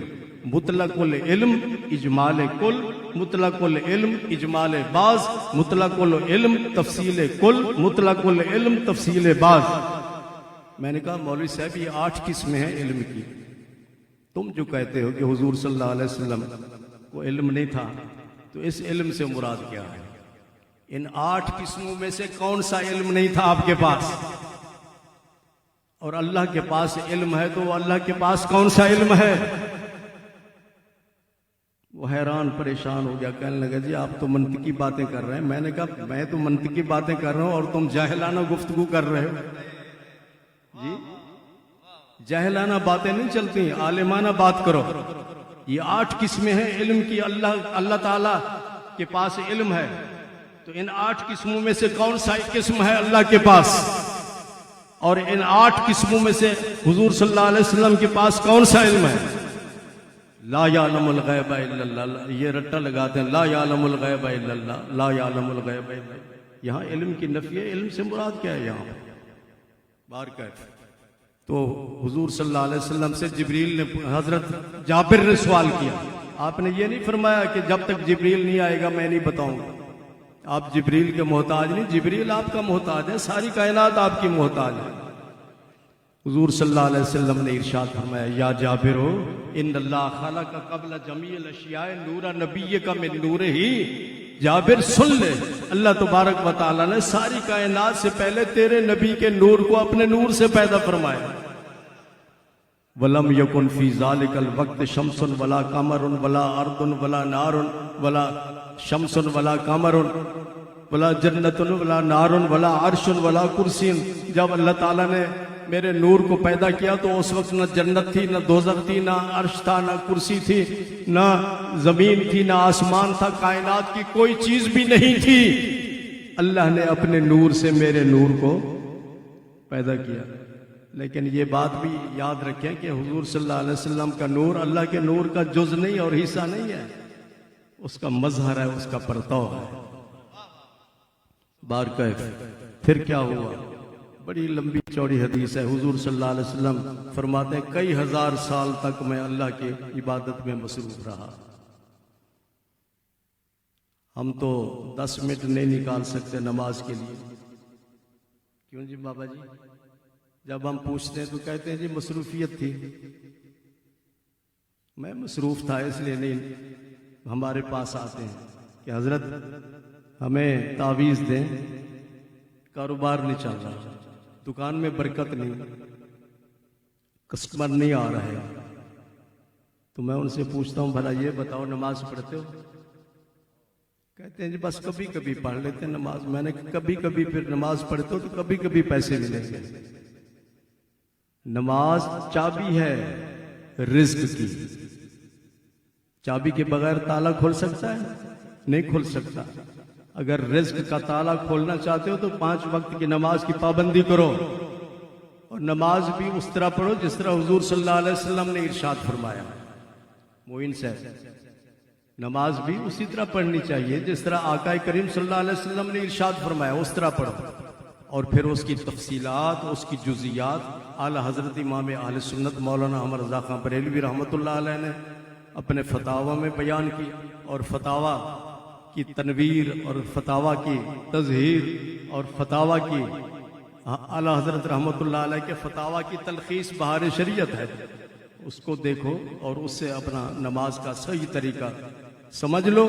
مطلق العلم اجمال کل، مطلق العلم اجمال بعض، مطلق العلم تفصیل کل، مطلق العلم تفصیل بعض. میں نے کہا مولوی صاحب یہ 8 قسمیں ہیں علم کی. تم جو کہتے ہو کہ حضور صلی اللہ علیہ وسلم کو علم نہیں تھا، تو اس علم سے مراد کیا ہے؟ ان 8 قسموں میں سے کون سا علم نہیں تھا آپ کے پاس؟ اور اللہ کے پاس علم ہے تو وہ اللہ کے پاس کون سا علم ہے؟ وہ حیران پریشان ہو گیا، کہنے لگا جی آپ تو منطقی باتیں کر رہے ہیں۔ میں نے کہا میں تو منطقی باتیں کر رہا ہوں اور تم جاہلانہ گفتگو کر رہے ہو۔ جی جاہلانہ باتیں نہیں چلتی، عالمانہ بات کرو۔ یہ 8 قسمیں ہیں علم کی، اللہ تعالیٰ کے پاس علم ہے، تو ان 8 قسموں میں سے کون سا قسم ہے اللہ کے پاس؟ اور ان 8 قسموں میں سے حضور صلی اللہ علیہ وسلم کے پاس کون سا علم ہے؟ لا یعلم الغیب الا اللہ، یہ رٹا لگاتے ہیں، لا یعلم الغیب الا اللہ، لا یعلم الغیب الا اللہ۔ یہاں علم کی نفی ہے، علم سے مراد کیا ہے یہاں بارکیف؟ تو حضور صلی اللہ علیہ وسلم سے جبریل نے، حضرت جابر نے سوال کیا، آپ نے یہ نہیں فرمایا کہ جب تک جبریل نہیں آئے گا میں نہیں بتاؤں گا۔ آپ جبریل کے محتاج نہیں، جبریل آپ کا محتاج ہے، ساری کائنات آپ کی محتاج ہے۔ حضور صلی اللہ علیہ وسلم نے ارشاد فرمایا، یا جابر ہو ان اللہ خلق قبل جمیع الاشیاء نور نبی کا من نور ہی۔ جابر سن لے، اللہ تبارک و تعالیٰ نے ساری کائنات سے پہلے تیرے نبی کے نور کو اپنے نور سے پیدا فرمایا۔ وَلَمْ يَكُنْ فِي ذَلِكَ الْوَقْتِ شَمْسٌ وَلَا قَمَرٌ وَلَا أَرْضٌ وَلَا نَارٌ وَلَا شَمْسٌ وَلَا قَمَرٌ وَلَا جَنَّةٌ وَلَا نَارٌ وَلَا عَرْشٌ وَلَا كُرْسِيٌّ۔ جب اللہ تعالیٰ نے میرے نور کو پیدا کیا تو اس وقت نہ جنت تھی، نہ دوزخ تھی، نہ عرش تھا، نہ کرسی تھی، نہ زمین تھی، نہ آسمان تھا، کائنات کی کوئی چیز بھی نہیں تھی۔ اللہ نے اپنے نور سے میرے نور کو پیدا کیا۔ لیکن یہ بات بھی یاد رکھیں کہ حضور صلی اللہ علیہ وسلم کا نور اللہ کے نور کا جز نہیں اور حصہ نہیں ہے، اس کا مظہر ہے، اس کا پرتو ہے۔ بارکیف پھر کیا ہوا؟ بڑی لمبی چوڑی حدیث ہے، حضور صلی اللہ علیہ وسلم فرماتے ہیں کئی ہزار سال تک میں اللہ کی عبادت میں مصروف رہا۔ ہم تو 10 منٹ نہیں نکال سکتے نماز کے لیے۔ کیوں جی بابا جی؟ جب ہم پوچھتے ہیں تو کہتے ہیں جی مصروفیت تھی۔ میں مصروف تھا اس لیے نہیں ہمارے پاس آتے ہیں کہ حضرت ہمیں تعویذ دیں، کاروبار نہیں چل رہا، دکان میں برکت نہیں، کسٹمر نہیں آ رہے، تو میں ان سے پوچھتا ہوں بھلا یہ بتاؤ نماز پڑھتے ہو؟ کہتے ہیں جی بس کبھی کبھی پڑھ لیتے ہیں نماز۔ میں نے کبھی کبھی پھر نماز پڑھتے ہو تو کبھی کبھی پیسے ملیں گے۔ نماز چابی ہے رزق کی، چابی کے بغیر تالا کھل سکتا ہے؟ نہیں کھل سکتا۔ اگر رزق کا تالا کھولنا چاہتے ہو تو 5 وقت کی نماز کی پابندی کرو، اور نماز بھی اس طرح پڑھو جس طرح حضور صلی اللہ علیہ وسلم نے ارشاد فرمایا۔ معین صاحب، نماز بھی اسی طرح پڑھنی چاہیے جس طرح آقا کریم صلی اللہ علیہ وسلم نے ارشاد فرمایا، اس طرح پڑھو۔ اور پھر اس کی تفصیلات، اس کی جزیات اعلی حضرت امام اہل سنت مولانا احمد رضا خان بریلوی رحمۃ اللہ علیہ نے اپنے فتاوی میں بیان کی، اور فتاوی کی تنویر اور فتاوی کی تظہیر اور فتاوی کی اعلی حضرت رحمۃ اللہ علیہ کے فتاوی کی تلخیص بہار شریعت ہے، اس کو دیکھو اور اس سے اپنا نماز کا صحیح طریقہ سمجھ لو۔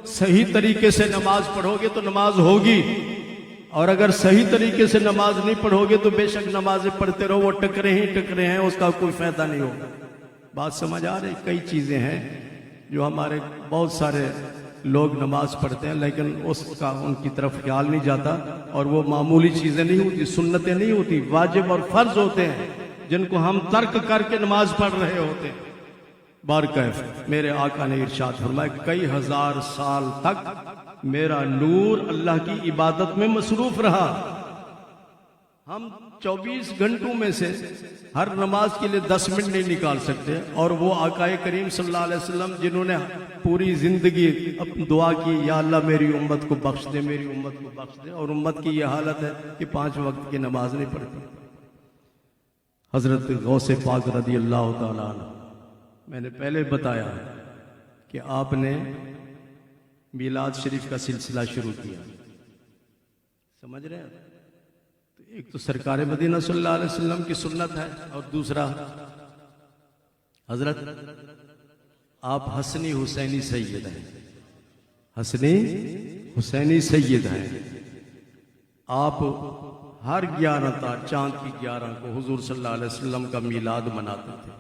صحیح طریقے سے نماز پڑھو گے تو نماز ہوگی، اور اگر صحیح طریقے سے نماز نہیں پڑھو گے تو بے شک نمازیں پڑھتے رہو، وہ ٹکرے ہی ٹکرے ہیں، اس کا کوئی فائدہ نہیں ہوگا۔ بات سمجھ آ رہی؟ کئی چیزیں ہیں جو ہمارے بہت سارے لوگ نماز پڑھتے ہیں لیکن اس کا ان کی طرف خیال نہیں جاتا، اور وہ معمولی چیزیں نہیں ہوتی، سنتیں نہیں ہوتی، واجب اور فرض ہوتے ہیں جن کو ہم ترک کر کے نماز پڑھ رہے ہوتے ہیں۔ بارکیف میرے آقا نے ارشاد فرمایا کئی ہزار سال تک میرا نور اللہ کی عبادت میں مصروف رہا۔ ہم 24 گھنٹوں میں سے ہر نماز کے لیے 10 منٹ نہیں نکال سکتے، اور وہ آقا کریم صلی اللہ علیہ وسلم جنہوں نے پوری زندگی دعا کی، یا اللہ میری امت کو بخش دے، میری امت کو بخش دے، اور امت کی یہ حالت ہے کہ 5 وقت کی نماز نہیں پڑھتی۔ حضرت غوث پاک رضی اللہ تعالیٰ عنہ، میں نے پہلے بتایا کہ آپ نے میلاد شریف کا سلسلہ شروع کیا، سمجھ رہے ہیں؟ تو ایک تو سرکار مدینہ صلی اللہ علیہ وسلم کی سنت ہے، اور دوسرا حضرت آپ حسنی حسینی سید ہیں، حسنی حسینی سید ہیں. آپ ہر 11 چاند کی 11 کو حضور صلی اللہ علیہ وسلم کا میلاد مناتے تھے،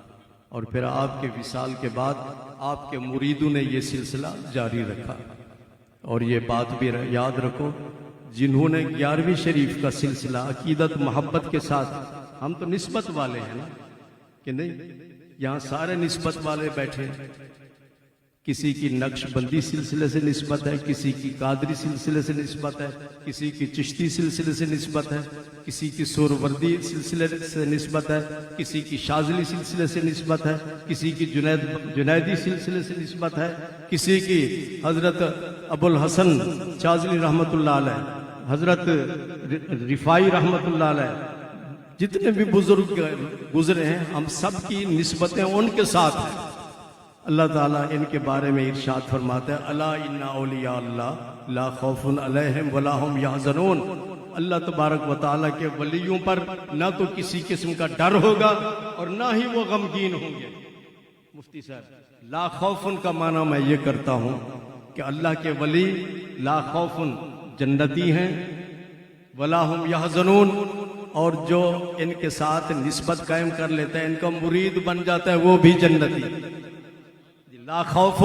اور پھر آپ کے وصال کے بعد آپ کے مریدوں نے یہ سلسلہ جاری رکھا. اور یہ بات بھی یاد رکھو، جنہوں نے 11ویں شریف کا سلسلہ عقیدت محبت کے ساتھ، ہم تو نسبت والے ہیں نا کہ نہیں، یہاں سارے نسبت والے بیٹھے ہیں. کسی کی نقش بندی سلسلے سے نسبت ہے، کسی کی قادری سلسلے سے نسبت ہے، کسی کی چشتی سلسلے سے نسبت ہے، کسی کی سوروردی سلسلے سے نسبت ہے، کسی کی شاذلی سلسلے سے نسبت ہے، کسی کی جنیدی سلسلے سے نسبت ہے، کسی کی حضرت ابو الحسن شاذلی رحمۃ اللہ علیہ، حضرت رفاعی رحمۃ اللہ علیہ، جتنے بھی بزرگ گزرے ہیں ہم سب کی نسبتیں ان کے ساتھ ہیں. اللہ تعالیٰ ان کے بارے میں ارشاد فرماتا ہے، الا ان اولیاء اللہ لا خوف علیہم ولا هم یحزنون. اللہ تبارک و تعالیٰ کے ولیوں پر نہ تو کسی قسم کا ڈر ہوگا اور نہ ہی وہ غمگین ہوں گے. مفتی صاحب، لا خوف کا معنی میں یہ کرتا ہوں کہ اللہ کے ولی لا خوف جنتی ہیں، ولا هم یحزنون، اور جو ان کے ساتھ نسبت قائم کر لیتا ہے، ان کا مرید بن جاتا ہے، وہ بھی جنتی. لا خوف،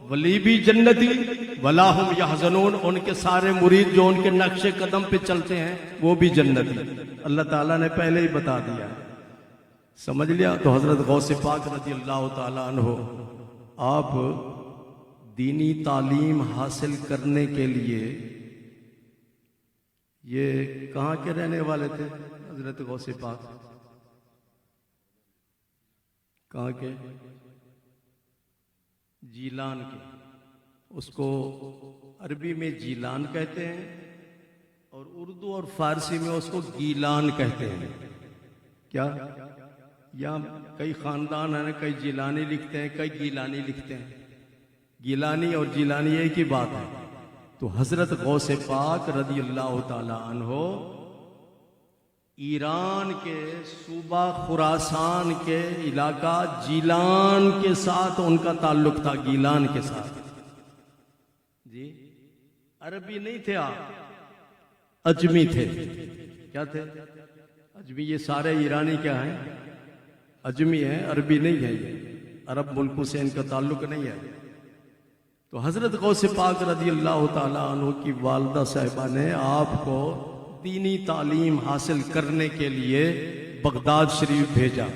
ولی بھی جنتی، ولا هم یحزنون، ان کے سارے مرید جو ان کے نقش قدم پہ چلتے ہیں وہ بھی جنتی. اللہ تعالیٰ نے پہلے ہی بتا دیا، سمجھ لیا. تو حضرت غوث پاک رضی اللہ تعالیٰ عنہ آپ دینی تعلیم حاصل کرنے کے لیے، یہ کہاں کے رہنے والے تھے حضرت غوث پاک؟ کہاں کے؟ جیلان کے. اس کو عربی میں جیلان کہتے ہیں اور اردو اور فارسی میں اس کو گیلان کہتے ہیں. کیا؟ یا کئی خاندان ہیں، کئی جیلانی لکھتے ہیں، کئی گیلانی لکھتے ہیں. گیلانی اور جیلانی ایک ہی بات ہے. تو حضرت غوث پاک رضی اللہ تعالی عنہ ایران کے صوبہ خراسان کے علاقہ جیلان کے ساتھ ان کا تعلق تھا، گیلان کے ساتھ. جی عربی نہیں تھے آپ، اجمی تھے. کیا تھے؟ اجمی. یہ سارے ایرانی کیا ہیں؟ اجمی ہیں، عربی نہیں ہے. یہ عرب ملکوں سے ان کا تعلق نہیں ہے. تو حضرت غوث پاک رضی اللہ تعالیٰ عنہ کی والدہ صاحبہ نے آپ کو دینی تعلیم حاصل کرنے کے لیے بغداد شریف بھیجا.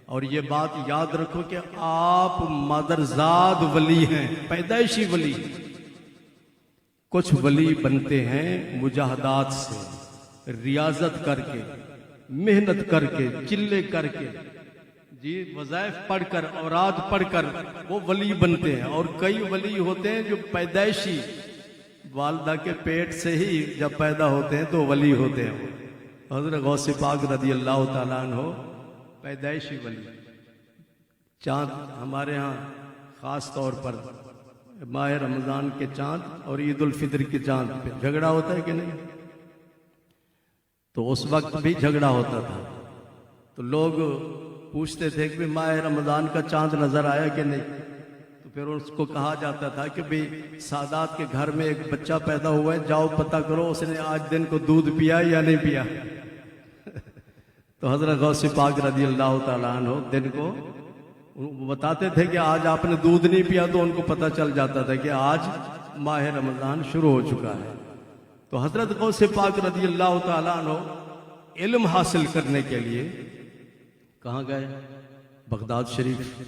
اور یہ بات یاد رکھو کہ آپ مادرزاد ولی ہیں، پیدائشی ولی. کچھ ولی بنتے ہیں مجاہدات سے، ریاضت کر کے، محنت کر کے، چلے کر کے، جی وظائف پڑھ کر، اوراد پڑھ کر وہ ولی بنتے ہیں. اور کئی ولی ہوتے ہیں جو پیدائشی والدہ کے پیٹ سے ہی جب پیدا ہوتے ہیں تو ولی ہوتے ہیں. حضرت غوث پاک رضی اللہ تعالیٰ عنہ پیدائشی ولی. چاند ہمارے ہاں خاص طور پر ماہ رمضان کے چاند اور عید الفطر کے چاند پہ جھگڑا ہوتا ہے کہ نہیں؟ تو اس وقت بھی جھگڑا ہوتا تھا. تو لوگ پوچھتے تھے کہ ماہ رمضان کا چاند نظر آیا کہ نہیں؟ تو پھر اس کو کہا جاتا تھا کہ بھئی سادات کے گھر میں ایک بچہ پیدا ہوا ہے، جاؤ پتہ کرو اس نے آج دن کو دودھ پیا یا نہیں پیا. تو حضرت غوث پاک رضی اللہ تعالیٰ عنہ دن کو بتاتے تھے کہ آج آپ نے دودھ نہیں پیا، تو ان کو پتہ چل جاتا تھا کہ آج ماہ رمضان شروع ہو چکا ہے. تو حضرت غوث پاک رضی اللہ تعالیٰ عنہ علم حاصل کرنے کے لیے کہاں گئے؟ بغداد شریف.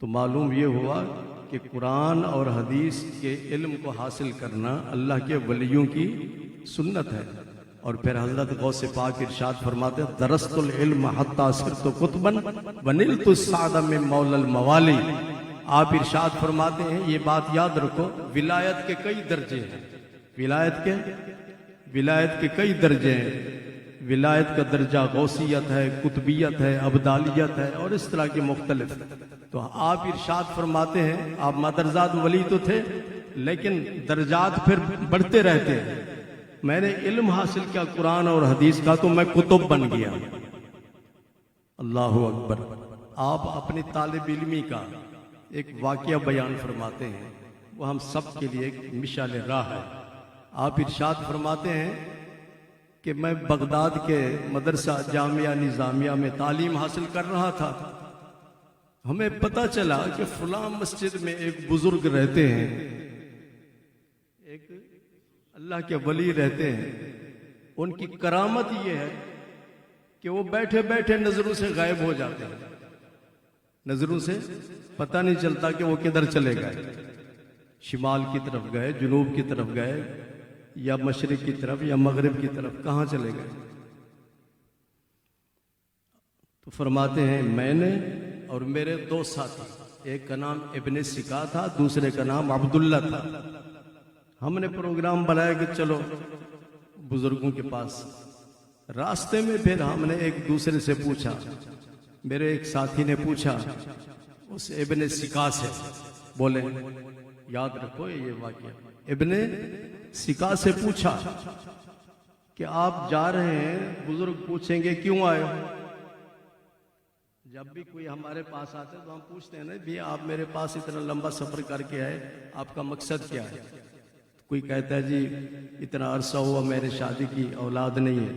تو معلوم یہ ہوا کہ قرآن اور حدیث کے علم کو حاصل کرنا اللہ کے ولیوں کی سنت ہے. اور پھر حضرت غوث پاک ارشاد فرماتے ہیں، درست العلم حتی صرت قطبا ونلت السعد من مولا الموالی. آپ ارشاد فرماتے ہیں، یہ بات یاد رکھو، ولایت کے کئی درجے ہیں. ولایت کے کئی درجے ہیں. ولایت کا درجہ غوثیت ہے، قطبیت ہے، ابدالیت ہے، اور اس طرح کے مختلف. تو آپ ارشاد فرماتے ہیں، آپ مادرزاد ولی تو تھے لیکن درجات پھر بڑھتے رہتے ہیں. میں نے علم حاصل کیا قرآن اور حدیث کا تو میں کتب بن گیا. اللہ اکبر. آپ اپنی طالب علمی کا ایک واقعہ بیان فرماتے ہیں. وہ ہم سب کے لیے ایک مشعل راہ ہے۔ آپ ارشاد فرماتے ہیں کہ میں بغداد کے مدرسہ جامعہ نظامیہ میں تعلیم حاصل کر رہا تھا، ہمیں پتہ چلا کہ فلاں مسجد میں ایک بزرگ رہتے ہیں، ایک اللہ کے ولی رہتے ہیں، ان کی کرامت یہ ہے کہ وہ بیٹھے بیٹھے نظروں سے غائب ہو جاتے ہیں، نظروں سے پتہ نہیں چلتا کہ وہ کدھر چلے گئے، شمال کی طرف گئے، جنوب کی طرف گئے، یا مشرق کی طرف یا مغرب کی طرف، کہاں چلے گئے؟ تو فرماتے ہیں میں نے اور میرے دو ساتھی، ایک کا نام ابن سکا تھا، دوسرے کا نام عبداللہ تھا، ہم نے پروگرام بنایا کہ چلو بزرگوں کے پاس۔ راستے میں پھر ہم نے ایک دوسرے سے پوچھا، میرے ایک ساتھی نے پوچھا اس ابن سکا سے، بولے یاد رکھو یہ واقعہ، ابن سکا سے پوچھا کہ آپ جا رہے ہیں، بزرگ پوچھیں گے کیوں آئے ہو؟ جب بھی کوئی ہمارے پاس آتے تو ہم پوچھتے ہیں نا بھی آپ میرے پاس اتنا لمبا سفر کر کے آئے، آپ کا مقصد کیا ہے؟ کوئی کہتا ہے جی اتنا عرصہ ہوا میرے شادی کی اولاد نہیں ہے،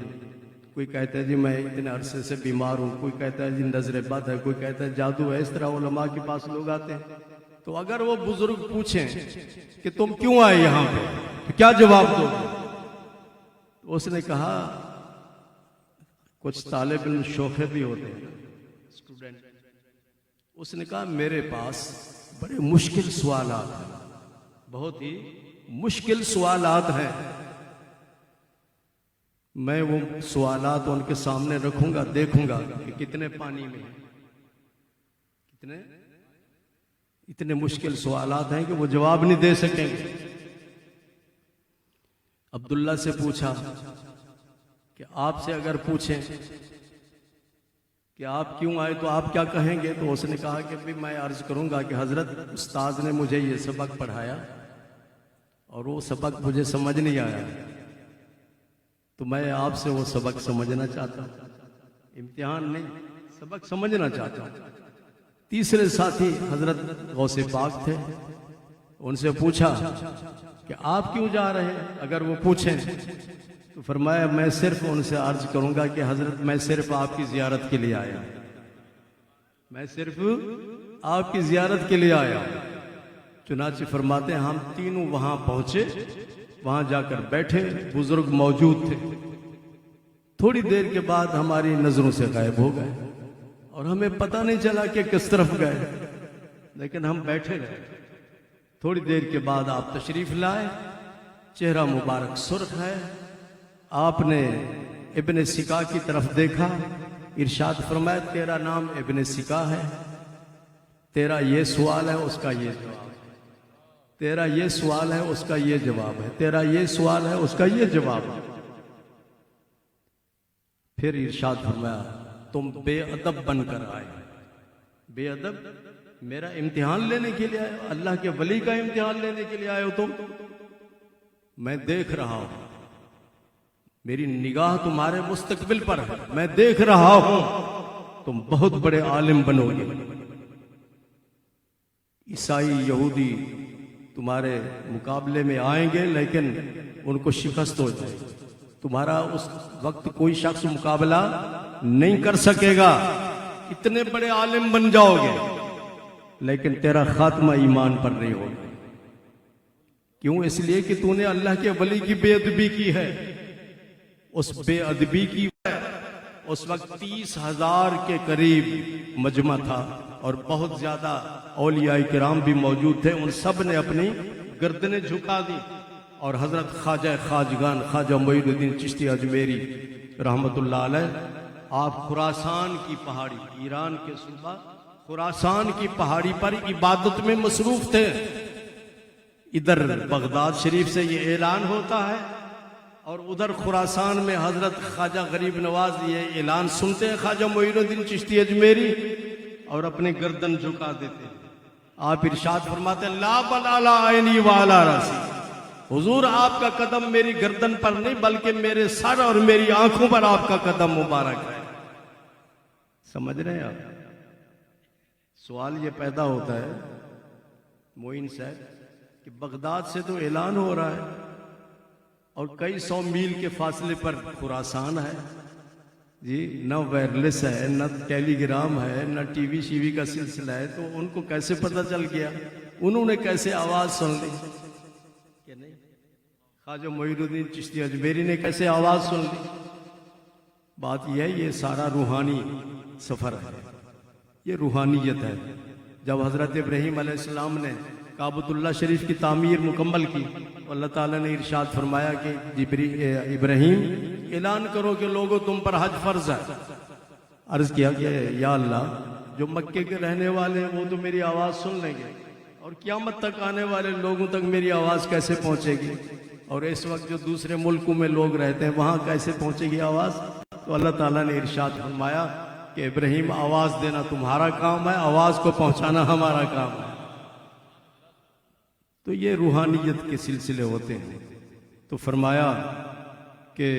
کوئی کہتا ہے جی میں اتنے عرصے سے بیمار ہوں، کوئی کہتا ہے جی نظر بد ہے، کوئی کہتا ہے جادو ہے، اس طرح علماء کے پاس لوگ آتے ہیں۔ تو اگر وہ بزرگ پوچھیں کہ تم کیوں آئے یہاں پہ تو کیا جواب دو گے؟ تو اس نے کہا کچھ طالب علم شوخے بھی ہوتے ہیں اسٹوڈنٹ، اس نے کہا میرے پاس بڑے مشکل سوالات ہیں، بہت ہی مشکل سوالات ہیں، میں وہ سوالات ان کے سامنے رکھوں گا، دیکھوں گا کہ کتنے پانی میں ہیں، کتنے اتنے مشکل سوالات ہیں کہ وہ جواب نہیں دے سکیں گے۔ عبداللہ سے پوچھا کہ آپ سے اگر پوچھیں کہ آپ کیوں آئے تو آپ کیا کہیں گے؟ تو اس نے کہا کہ بھی میں عرض کروں گا کہ حضرت استاد نے مجھے یہ سبق پڑھایا اور وہ سبق مجھے سمجھ نہیں آیا، تو میں آپ سے وہ سبق سمجھنا چاہتا ہوں، امتحان نہیں، سبق سمجھنا چاہتا ہوں۔ تیسرے ساتھی حضرت غوث پاک تھے، ان سے پوچھا کہ آپ کیوں جا رہے ہیں اگر وہ پوچھیں؟ تو فرمایا میں صرف ان سے عرض کروں گا کہ حضرت میں صرف آپ کی زیارت کے لیے آیا، میں صرف آپ کی زیارت کے لیے آیا۔ چنانچہ فرماتے ہیں ہم تینوں وہاں پہنچے، وہاں جا کر بیٹھے، بزرگ موجود تھے، تھوڑی دیر کے بعد ہماری نظروں سے غائب ہو گئے اور ہمیں پتہ نہیں چلا کہ کس طرف گئے، لیکن ہم بیٹھے رہے۔ تھوڑی دیر کے بعد آپ تشریف لائے، چہرہ مبارک سرخ ہے، آپ نے ابن سکا کی طرف دیکھا، ارشاد فرمایا تیرا نام ابن سکا ہے، تیرا یہ سوال ہے اس کا یہ جواب ہے، تیرا یہ سوال ہے اس کا یہ جواب ہے، تیرا یہ سوال ہے اس کا یہ جواب ہے۔ پھر ارشاد فرمایا تم بے ادب بن کر آئے، بے ادب، میرا امتحان لینے کے لیے آئے ہو، اللہ کے ولی کا امتحان لینے کے لیے آئے ہو تم؟ میں دیکھ رہا ہوں، میری نگاہ تمہارے مستقبل پر ہے، میں دیکھ رہا ہوں تم بہت بڑے عالم بنو گے، عیسائی یہودی تمہارے مقابلے میں آئیں گے لیکن ان کو شکست ہو جائے گی، تمہارا اس وقت کوئی شخص مقابلہ نہیں کر سکے گا، اتنے بڑے عالم بن جاؤ گے لیکن تیرا خاتمہ ایمان پر نہیں ہوگا۔ کیوں؟ اس لیے کہ تو نے اللہ کے ولی کی بے ادبی کی ہے۔ اس بے ادبی کی اس وقت 30,000 کے قریب مجمع تھا اور بہت زیادہ اولیاء کرام بھی موجود تھے، ان سب نے اپنی گردنیں جھکا دی اور حضرت خواجہ خواجگان خواجہ معین الدین چشتی اجمیری رحمت اللہ علیہ، آپ خراسان کی پہاڑی، ایران کے صوبہ خراسان کی پہاڑی پر عبادت میں مصروف تھے۔ ادھر بغداد شریف سے یہ اعلان ہوتا ہے اور ادھر خراسان میں حضرت خواجہ غریب نواز یہ اعلان سنتے ہیں خواجہ معین الدین چشتی اجمیری اور اپنی گردن جھکا دیتے ہیں۔ آپ ارشاد فرماتے ہیں لا بل علی عینی وعلی راسی، حضور آپ کا قدم میری گردن پر نہیں بلکہ میرے سر اور میری آنکھوں پر آپ کا قدم مبارک ہے۔ سمجھ رہے ہیں آپ؟ سوال یہ پیدا ہوتا ہے معین صاحب کہ بغداد سے تو اعلان ہو رہا ہے اور کئی 100 میل کے فاصلے پر خراسان ہے جی، نہ وائرلیس ہے، نہ ٹیلی گرام ہے، نہ ٹی وی شی وی کا سلسلہ ہے، تو ان کو کیسے پتہ چل گیا؟ انہوں نے کیسے آواز سن لی کہ نہیں؟ خواجہ معین الدین چشتی اجمیری نے کیسے آواز سن لی؟ بات یہ ہے، یہ سارا روحانی سفر ہے، یہ روحانیت ہے۔ جب حضرت ابراہیم علیہ السلام نے کعبۃ اللہ شریف کی تعمیر مکمل کی، اللہ تعالیٰ نے ارشاد فرمایا کہ ابراہیم اعلان کرو کہ لوگوں تم پر حج فرض ہے۔ عرض کیا کہ یا اللہ، جو مکے کے رہنے والے ہیں وہ تو میری آواز سن لیں گے، اور قیامت تک آنے والے لوگوں تک میری آواز کیسے پہنچے گی؟ اور اس وقت جو دوسرے ملکوں میں لوگ رہتے ہیں وہاں کیسے پہنچے گی آواز؟ تو اللہ تعالیٰ نے ارشاد فرمایا کہ ابراہیم آواز دینا تمہارا کام ہے، آواز کو پہنچانا ہمارا کام ہے۔ تو یہ روحانیت کے سلسلے ہوتے ہیں۔ تو فرمایا کہ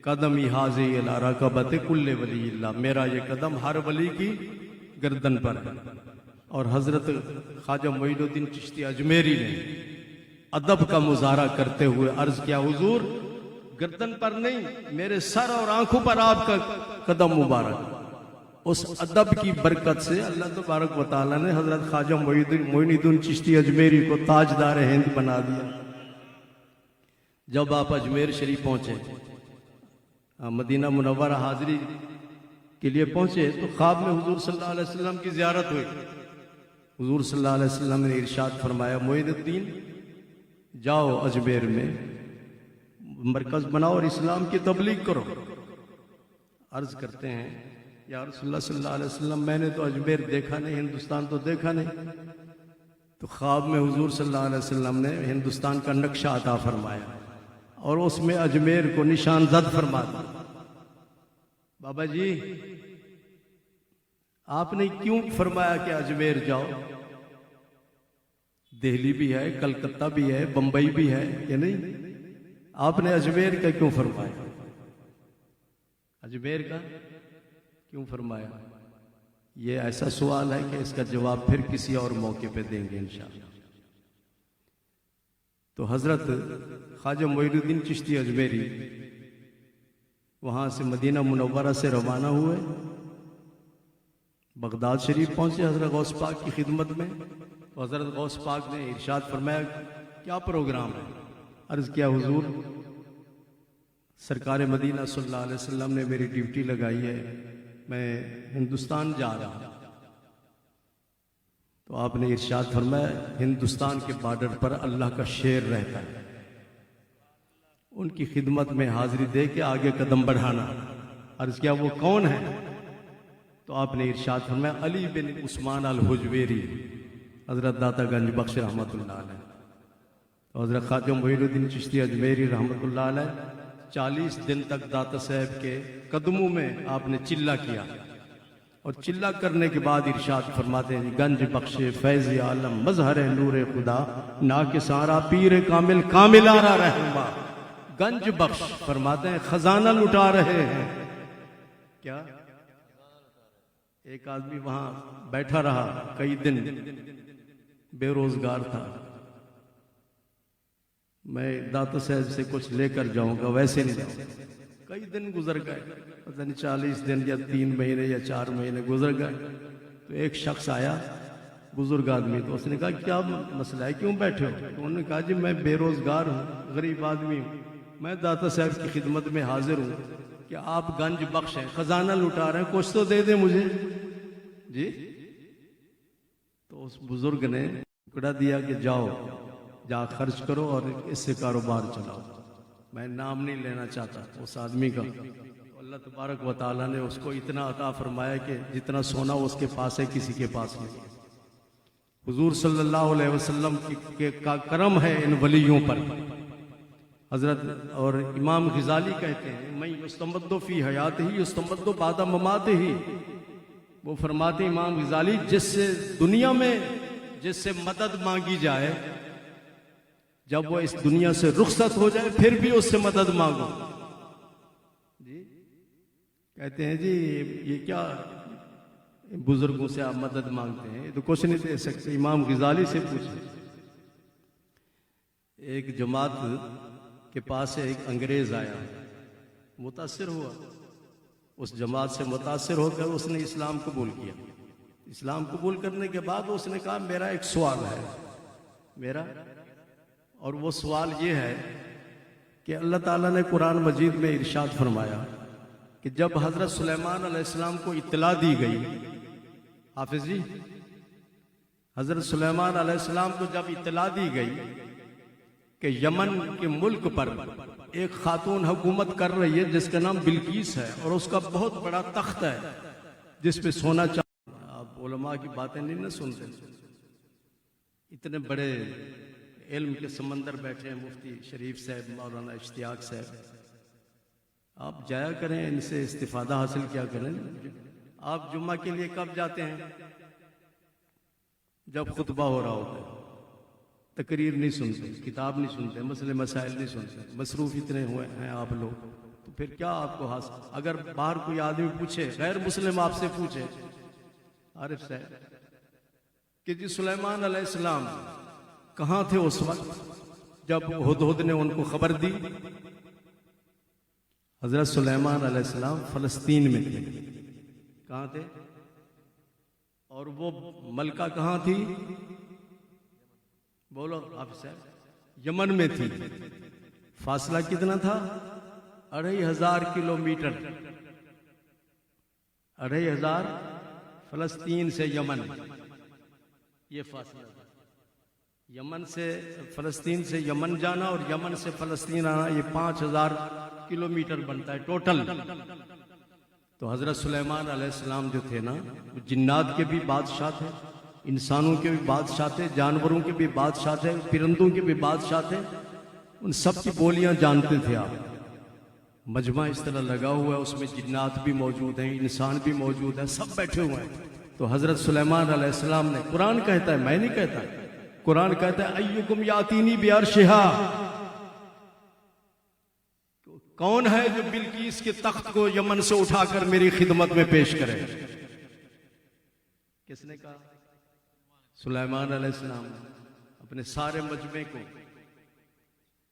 قدمی حاضی الی رقبۃ کل ولی اللہ، میرا یہ قدم ہر ولی کی گردن پر ہے۔ اور حضرت خواجہ معین الدین چشتی اجمیری نے ادب کا مظاہرہ کرتے ہوئے عرض کیا، حضور گردن پر نہیں، میرے سر اور آنکھوں پر آپ کا قدم مبارک۔ اس ادب کی برکت سے اللہ تبارک و تعالیٰ نے حضرت خواجہ معین الدین چشتی اجمیری کو تاجدار ہند بنا دیا۔ جب آپ اجمیر شریف پہنچے، مدینہ منورہ حاضری کے لیے پہنچے، تو خواب میں حضور صلی اللہ علیہ وسلم کی زیارت ہوئی۔ حضور صلی اللہ علیہ وسلم نے ارشاد فرمایا، معین الدین جاؤ اجمیر میں مرکز بناؤ اور اسلام کی تبلیغ کرو۔ عرض کرتے ہیں، یا رسول اللہ صلی اللہ علیہ وسلم، میں نے تو اجمیر دیکھا نہیں، ہندوستان تو دیکھا نہیں۔ تو خواب میں حضور صلی اللہ علیہ وسلم نے ہندوستان کا نقشہ عطا فرمایا اور اس میں اجمیر کو نشان زد فرما دیا۔ بابا جی، آپ نے کیوں فرمایا کہ اجمیر جاؤ؟ دہلی بھی ہے، کلکتہ بھی ہے، بمبئی بھی ہے، یا نہیں؟ آپ نے اجمیر کا کیوں فرمایا؟ اجمیر کا کیوں فرمایا؟ یہ ایسا سوال ہے کہ اس کا جواب پھر کسی اور موقع پہ دیں گے انشاءاللہ۔ تو حضرت خواجہ معین الدین چشتی اجمیری وہاں سے مدینہ منورہ سے روانہ ہوئے، بغداد شریف پہنچے حضرت غوث پاک کی خدمت میں۔ تو حضرت غوث پاک نے ارشاد فرمایا، کیا پروگرام ہے؟ عرض کیا، حضور سرکار مدینہ صلی اللہ علیہ وسلم نے میری ڈیوٹی لگائی ہے، میں ہندوستان جا رہا ہوں۔ تو آپ نے ارشاد فرمایا، ہندوستان کے بارڈر پر اللہ کا شیر رہتا ہے، ان کی خدمت میں حاضری دے کے آگے قدم بڑھانا۔ عرض کیا، وہ کون ہے؟ تو آپ نے ارشاد فرمایا، علی بن عثمان الحجویری، حضرت داتا گنج بخش رحمۃ اللہ علیہ۔ تو حضرت خواجہ معین الدین چشتی اجمیری رحمۃ اللہ علیہ 40 دن تک داتا صاحب کے قدموں میں آپ نے چلہ کیا، اور چلہ کرنے کے بعد ارشاد فرماتے ہیں، گنج بخش فیض عالم مظہر نور خدا نا کے سارا پیر کامل کامل آرا رہنما۔ گنج بخش فرماتے ہیں خزانہ لٹا رہے ہیں۔ کیا؟ ایک آدمی وہاں بیٹھا رہا کئی دن، بے روزگار تھا، میں داتا صاحب سے کچھ لے کر جاؤں گا، ویسے نہیں جاؤں۔ کئی دن گزر گئے، پتہ نہیں 40 دن یا 3 مہینے یا 4 مہینے گزر گئے۔ تو ایک شخص آیا، بزرگ آدمی، تو اس نے کہا، کیا مسئلہ ہے، کیوں بیٹھے ہو؟ تو انہوں نے کہا، جی میں بے روزگار ہوں، غریب آدمی ہوں، میں داتا صاحب کی خدمت میں حاضر ہوں کہ آپ گنج بخش ہیں، خزانہ لٹا رہے ہیں، کچھ تو دے دیں مجھے۔ جی؟ تو اس بزرگ نے ٹکڑا دیا کہ جاؤ، جا خرچ کرو اور اس سے کاروبار چلاؤ۔ میں نام نہیں لینا چاہتا اس آدمی کا۔ اللہ تبارک و تعالیٰ نے اس کو اتنا عطا فرمایا کہ جتنا سونا اس کے پاس ہے کسی کے پاس نہیں۔ حضور صلی اللہ علیہ وسلم کا کرم ہے ان ولیوں پر۔ حضرت اور امام غزالی کہتے ہیں، میں یستمد فی حیات ہی یستمد بعد ممات ہی۔ وہ فرماتے ہیں امام غزالی، جس سے دنیا میں جس سے مدد مانگی جائے، جب وہ اس دنیا سے رخصت ہو جائے پھر بھی اس سے مدد مانگو۔ جی کہتے ہیں، جی یہ کیا بزرگوں سے آپ مدد مانگتے ہیں، یہ تو کچھ نہیں دے سکتے، امام غزالی سے پوچھیں۔ ایک جماعت کے پاس سے ایک انگریز آیا، متاثر ہوا، اس جماعت سے متاثر ہو کر اس نے اسلام قبول کیا۔ اسلام قبول کرنے کے بعد اس نے کہا میرا ایک سوال ہے، اور وہ سوال یہ ہے کہ اللہ تعالیٰ نے قرآن مجید میں ارشاد فرمایا کہ جب حضرت سلیمان علیہ السلام کو اطلاع دی گئی، حافظ جی، حضرت سلیمان علیہ السلام کو جب اطلاع دی گئی کہ یمن کے ملک پر ایک خاتون حکومت کر رہی ہے جس کا نام بلقیس ہے، اور اس کا بہت بڑا تخت ہے جس پہ سونا چاندی۔ آپ علماء کی باتیں نہیں نہ سنتے، اتنے بڑے علم کے سمندر بیٹھے ہیں مفتی شریف صاحب، مولانا اشتیاق صاحب، آپ جایا کریں، ان سے استفادہ حاصل کیا کریں۔ آپ جمعہ کے لیے کب جاتے ہیں؟ جب خطبہ ہو رہا ہوتا ہے، تقریر نہیں سنتے، کتاب نہیں سنتے، مسئلے مسائل نہیں سنتے، مصروف اتنے ہوئے ہیں آپ لوگ، تو پھر کیا آپ کو حاصل؟ اگر باہر کوئی آدمی پوچھے، غیر مسلم آپ سے پوچھے، عارف صاحب، کہ جی سلیمان علیہ السلام کہاں تھے اس وقت جب ہدہد نے ان کو خبر دی؟ حضرت سلیمان علیہ السلام فلسطین میں تھے۔ کہاں تھے؟ اور وہ ملکہ کہاں تھی؟ بولو آپ صاحب، یمن میں تھی۔ فاصلہ کتنا تھا؟ 2500 کلومیٹر، 2500 فلسطین سے یمن، یہ فاصلہ تھا۔ یمن سے فلسطین سے یمن جانا اور یمن سے فلسطین آنا، یہ 5000 کلومیٹر بنتا ہے ٹوٹل۔ تو حضرت سلیمان علیہ السلام جو تھے نا، وہ جنات کے بھی بادشاہ تھے، انسانوں کے بھی بادشاہ تھے، جانوروں کے بھی بادشاہ تھے، پرندوں کے بھی بادشاہ تھے، ان سب کی بولیاں جانتے تھے آپ۔ مجمع اس طرح لگا ہوا ہے، اس میں جنات بھی موجود ہیں، انسان بھی موجود ہیں، سب بیٹھے ہوئے ہیں۔ تو حضرت سلیمان علیہ السلام نے، قرآن کہتا ہے، میں نہیں کہتا، قرآن کہتا ہے ایکم یاتینی بعرشہا، کون ہے جو بلقیس کے تخت کو یمن سے اٹھا کر میری خدمت میں پیش کرے؟ کس نے کہا؟ سلیمان علیہ السلام نے اپنے سارے مجمع کو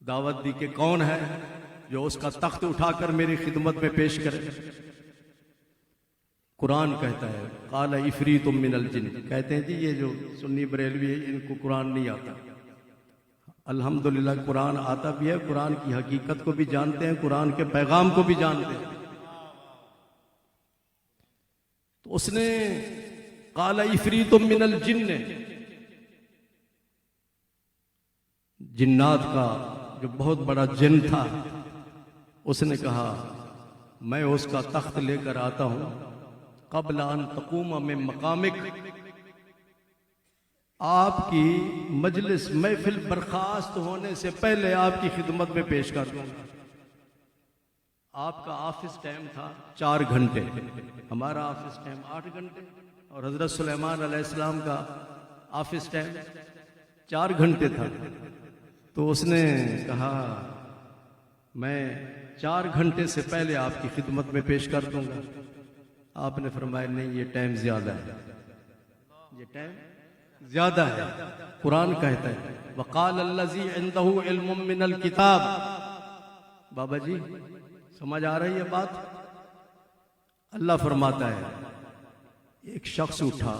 دعوت دی کہ کون ہے جو اس کا تخت اٹھا کر میری خدمت میں پیش کرے؟ قرآن کہتا ہے قال عفریت من الجن، کہتے ہیں جی یہ جو سنی بریلوی ہے ان کو قرآن نہیں آتا۔ الحمدللہ قرآن آتا بھی ہے، قرآن کی حقیقت کو بھی جانتے ہیں، قرآن کے پیغام کو بھی جانتے ہیں۔ تو اس نے قال عفریت من الجن، جنات کا جو بہت بڑا جن تھا، اس نے کہا میں اس کا تخت لے کر آتا ہوں قبل ان تقوم من مقامک، آپ کی مجلس محفل برخاست ہونے سے پہلے آپ کی خدمت میں پیش کر دوں گا۔ آپ کا آفس ٹائم تھا 4 گھنٹے، ہمارا آفس ٹائم 8 گھنٹے، اور حضرت سلیمان علیہ السلام کا آفس ٹائم 4 گھنٹے تھا۔ تو اس نے کہا میں 4 گھنٹے سے پہلے آپ کی خدمت میں پیش کر دوں گا۔ آپ نے فرمایا نہیں، یہ ٹائم زیادہ ہے، یہ ٹائم زیادہ ہے۔ قرآن کہتا ہے وقال الذی عندہ علم من الکتاب، بابا جی سمجھ آ رہی ہے بات؟ اللہ فرماتا ہے ایک شخص اٹھا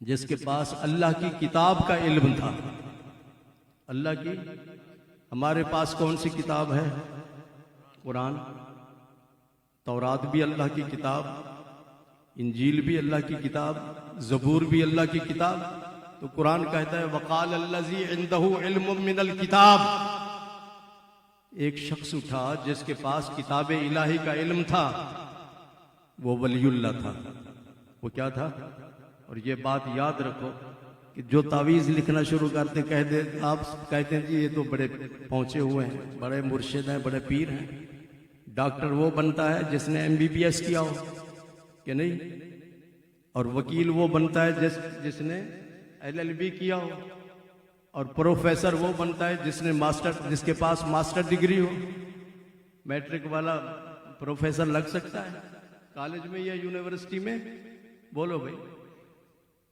جس کے پاس اللہ کی کتاب کا علم تھا۔ اللہ کی، ہمارے پاس کون سی کتاب ہے؟ قرآن، تورات بھی اللہ کی کتاب، انجیل بھی اللہ کی کتاب، زبور بھی اللہ کی کتاب۔ تو قرآن کہتا ہے وقال الذی عندہ علم من الکتاب، ایک شخص اٹھا جس کے پاس کتاب الہی کا علم تھا، وہ ولی اللہ تھا۔ وہ کیا تھا؟ اور یہ بات یاد رکھو کہ جو تعویذ لکھنا شروع کرتے کہتے آپ کہتے ہیں جی یہ تو بڑے پہنچے ہوئے ہیں، بڑے مرشد ہیں، بڑے پیر ہیں۔ ڈاکٹر وہ بنتا ہے جس نے MBBS کیا ہو کہ نہیں، اور وکیل وہ بنتا ہے جس نے LLB کیا ہو، اور پروفیسر وہ بنتا ہے جس کے پاس ماسٹر ڈگری ہو۔ میٹرک والا پروفیسر لگ سکتا ہے کالج میں یا یونیورسٹی میں؟ بولو بھائی۔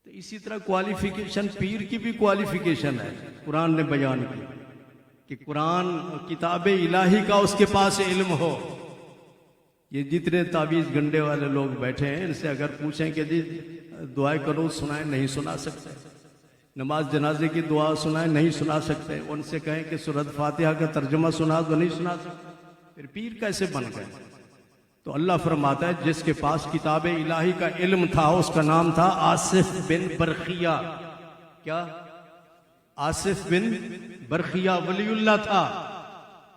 تو اسی طرح کوالیفیکیشن، پیر کی بھی کوالیفیکیشن ہے، قرآن نے بیان کی کہ قرآن کتاب الہی کا اس کے پاس علم ہو. یہ جتنے تعویذ گنڈے والے لوگ بیٹھے ہیں ان سے اگر پوچھیں کہ جی دعائے قنوت سنائیں، نہیں سنا سکتے. نماز جنازے کی دعا سنائیں، نہیں سنا سکتے. ان سے کہیں کہ سورۃ فاتحہ کا ترجمہ سنا تو نہیں سنا سکتے. پھر پیر کیسے بن گئے؟ تو اللہ فرماتا ہے جس کے پاس کتاب الہی کا علم تھا اس کا نام تھا آصف بن برخیہ. کیا؟ آصف بن برخیہ ولی اللہ تھا.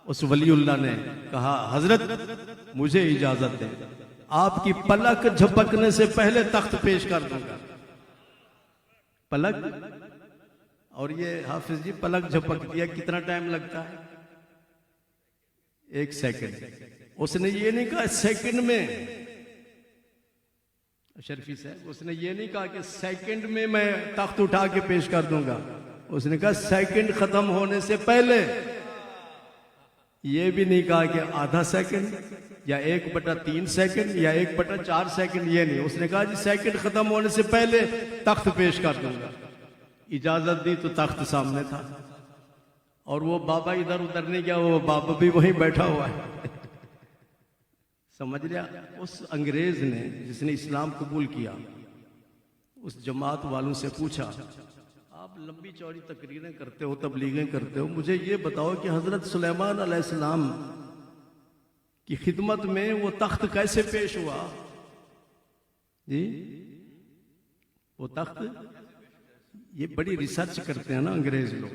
اس ولی اللہ نے کہا حضرت مجھے اجازت دیں، آپ کی پلک جھپکنے سے پہلے تخت پیش کر دوں گا. پلک، اور یہ حافظ جی پلک جھپک دیا کتنا ٹائم لگتا ہے؟ 1 سیکنڈ. اس نے یہ نہیں کہا سیکنڈ میں، شرفی صاحب اس نے یہ نہیں کہا کہ سیکنڈ میں میں تخت اٹھا کے پیش کر دوں گا. اس نے کہا سیکنڈ ختم ہونے سے پہلے. یہ بھی نہیں کہا کہ آدھا سیکنڈ یا 1/3 سیکنڈ یا 1/4 سیکنڈ، یہ نہیں. اس نے کہا جی سیکنڈ ختم ہونے سے پہلے تخت پیش کر دوں گا. اجازت دی تو تخت سامنے تھا، اور وہ بابا ادھر ادھر نہیں گیا، وہ بابا بھی وہیں بیٹھا ہوا ہے. سمجھ لیا؟ اس انگریز نے جس نے اسلام قبول کیا اس جماعت والوں سے پوچھا آپ لمبی چوڑی تقریریں کرتے ہو، تبلیغیں کرتے ہو، مجھے یہ بتاؤ کہ حضرت سلیمان علیہ السلام کی خدمت میں وہ تخت کیسے پیش ہوا؟ جی وہ تخت، یہ بڑی ریسرچ کرتے ہیں نا انگریز لوگ.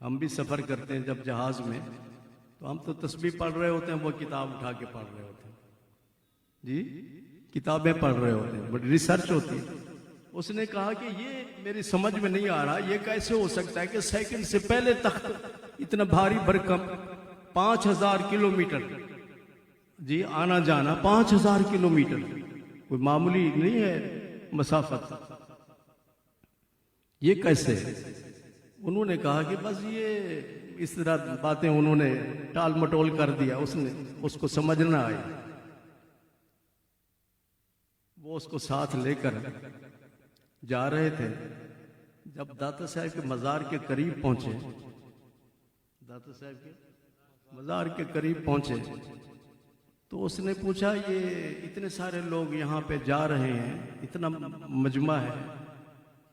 ہم بھی سفر کرتے ہیں جب جہاز میں تو ہم تو تسبیح پڑھ رہے ہوتے ہیں، وہ کتاب اٹھا کے پڑھ رہے ہوتے ہیں. جی کتابیں پڑھ رہے ہوتے ہیں، بڑی ریسرچ ہوتی ہے. اس نے کہا کہ یہ میری سمجھ میں نہیں آ رہا، یہ کیسے ہو سکتا ہے کہ سیکنڈ سے پہلے تخت اتنا بھاری بھرکم 5000 کلومیٹر جی آنا جانا، 5000 کلومیٹر کوئی معمولی نہیں ہے مسافت. یہ کیسے؟ انہوں نے کہا کہ بس یہ اس طرح باتیں انہوں نے ٹال مٹول کر دیا. اس کو سمجھ نہ آئی. وہ اس کو ساتھ لے کر جا رہے تھے. جب داتا صاحب کے مزار کے قریب پہنچے، داتا صاحب کے مزار کے قریب پہنچے تو اس نے پوچھا یہ اتنے سارے لوگ یہاں پہ جا رہے ہیں، اتنا مجمع ہے،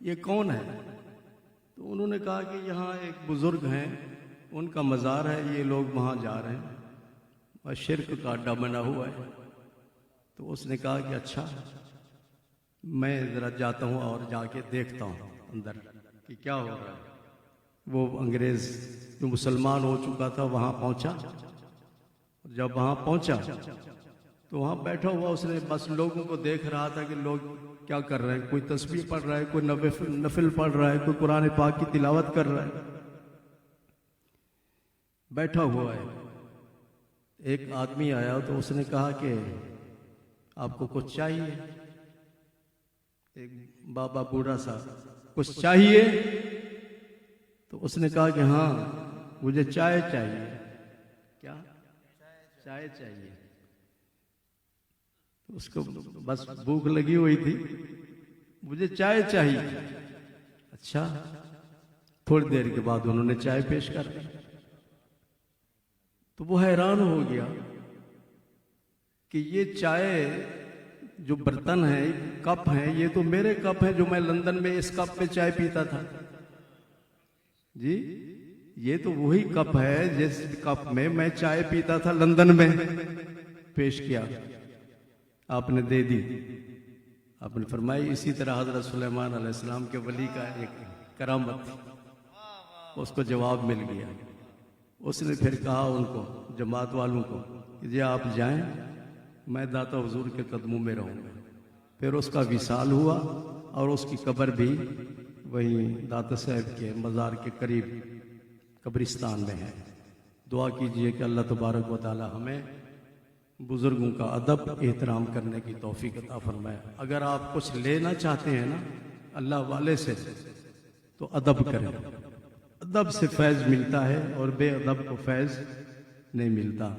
یہ کون ہے؟ تو انہوں نے کہا کہ یہاں ایک بزرگ ہیں، ان کا مزار ہے، یہ لوگ وہاں جا رہے ہیں اور شرک کا اڈا بنا ہوا ہے. تو اس نے کہا کہ اچھا میں ذرا جاتا ہوں اور جا کے دیکھتا ہوں اندر کہ کیا ہو رہا ہے. وہ انگریز جو مسلمان ہو چکا تھا وہاں پہنچا. جب وہاں پہنچا تو وہاں بیٹھا ہوا اس نے بس لوگوں کو دیکھ رہا تھا کہ لوگ کیا کر رہے ہیں. کوئی تسبیح پڑھ رہا ہے، کوئی نفل پڑھ رہا ہے، کوئی قرآن پاک کی تلاوت کر رہا ہے، بیٹھا ہوا ہے. ایک آدمی آیا تو اس نے کہا کہ آپ کو کچھ چاہیے؟ ایک بابا بوڑھا سا، کچھ چاہیے؟ تو اس نے کہا کہ ہاں مجھے چائے چاہیے. کیا؟ چائے چاہیے. اس کو بس بھوک لگی ہوئی تھی، مجھے چائے چاہیے. اچھا. تھوڑی دیر کے بعد انہوں نے چائے پیش کر دی. تو وہ حیران ہو گیا کہ یہ چائے جو برتن ہے، کپ ہیں، یہ تو میرے کپ ہیں جو میں لندن میں اس کپ پہ چائے پیتا تھا. جی یہ تو وہی کپ ہے جس کپ میں میں چائے پیتا تھا لندن میں. پیش کیا، آپ نے دے دی. آپ نے فرمائی اسی طرح حضرت سلیمان علیہ السلام کے ولی کا ایک کرامت تھی. اس کو جواب مل گیا. اس نے پھر کہا ان کو، جماعت والوں کو، کہ جی آپ جائیں، میں داتا حضور کے قدموں میں رہوں گا. پھر اس کا وصال ہوا اور اس کی قبر بھی وہیں داتا صاحب کے مزار کے قریب قبرستان میں ہے. دعا کیجئے کہ اللہ تبارک و تعالی ہمیں بزرگوں کا ادب احترام کرنے کی توفیق عطا فرمائے. اگر آپ کچھ لینا چاہتے ہیں نا اللہ والے سے تو ادب کریں. ادب سے فیض ملتا ہے اور بے ادب کو فیض نہیں ملتا.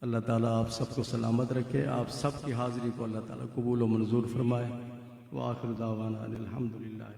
اللہ تعالیٰ آپ سب کو سلامت رکھے. آپ سب کی حاضری کو اللہ تعالیٰ قبول و منظور فرمائے. وآخر دعوانا الحمدللہ.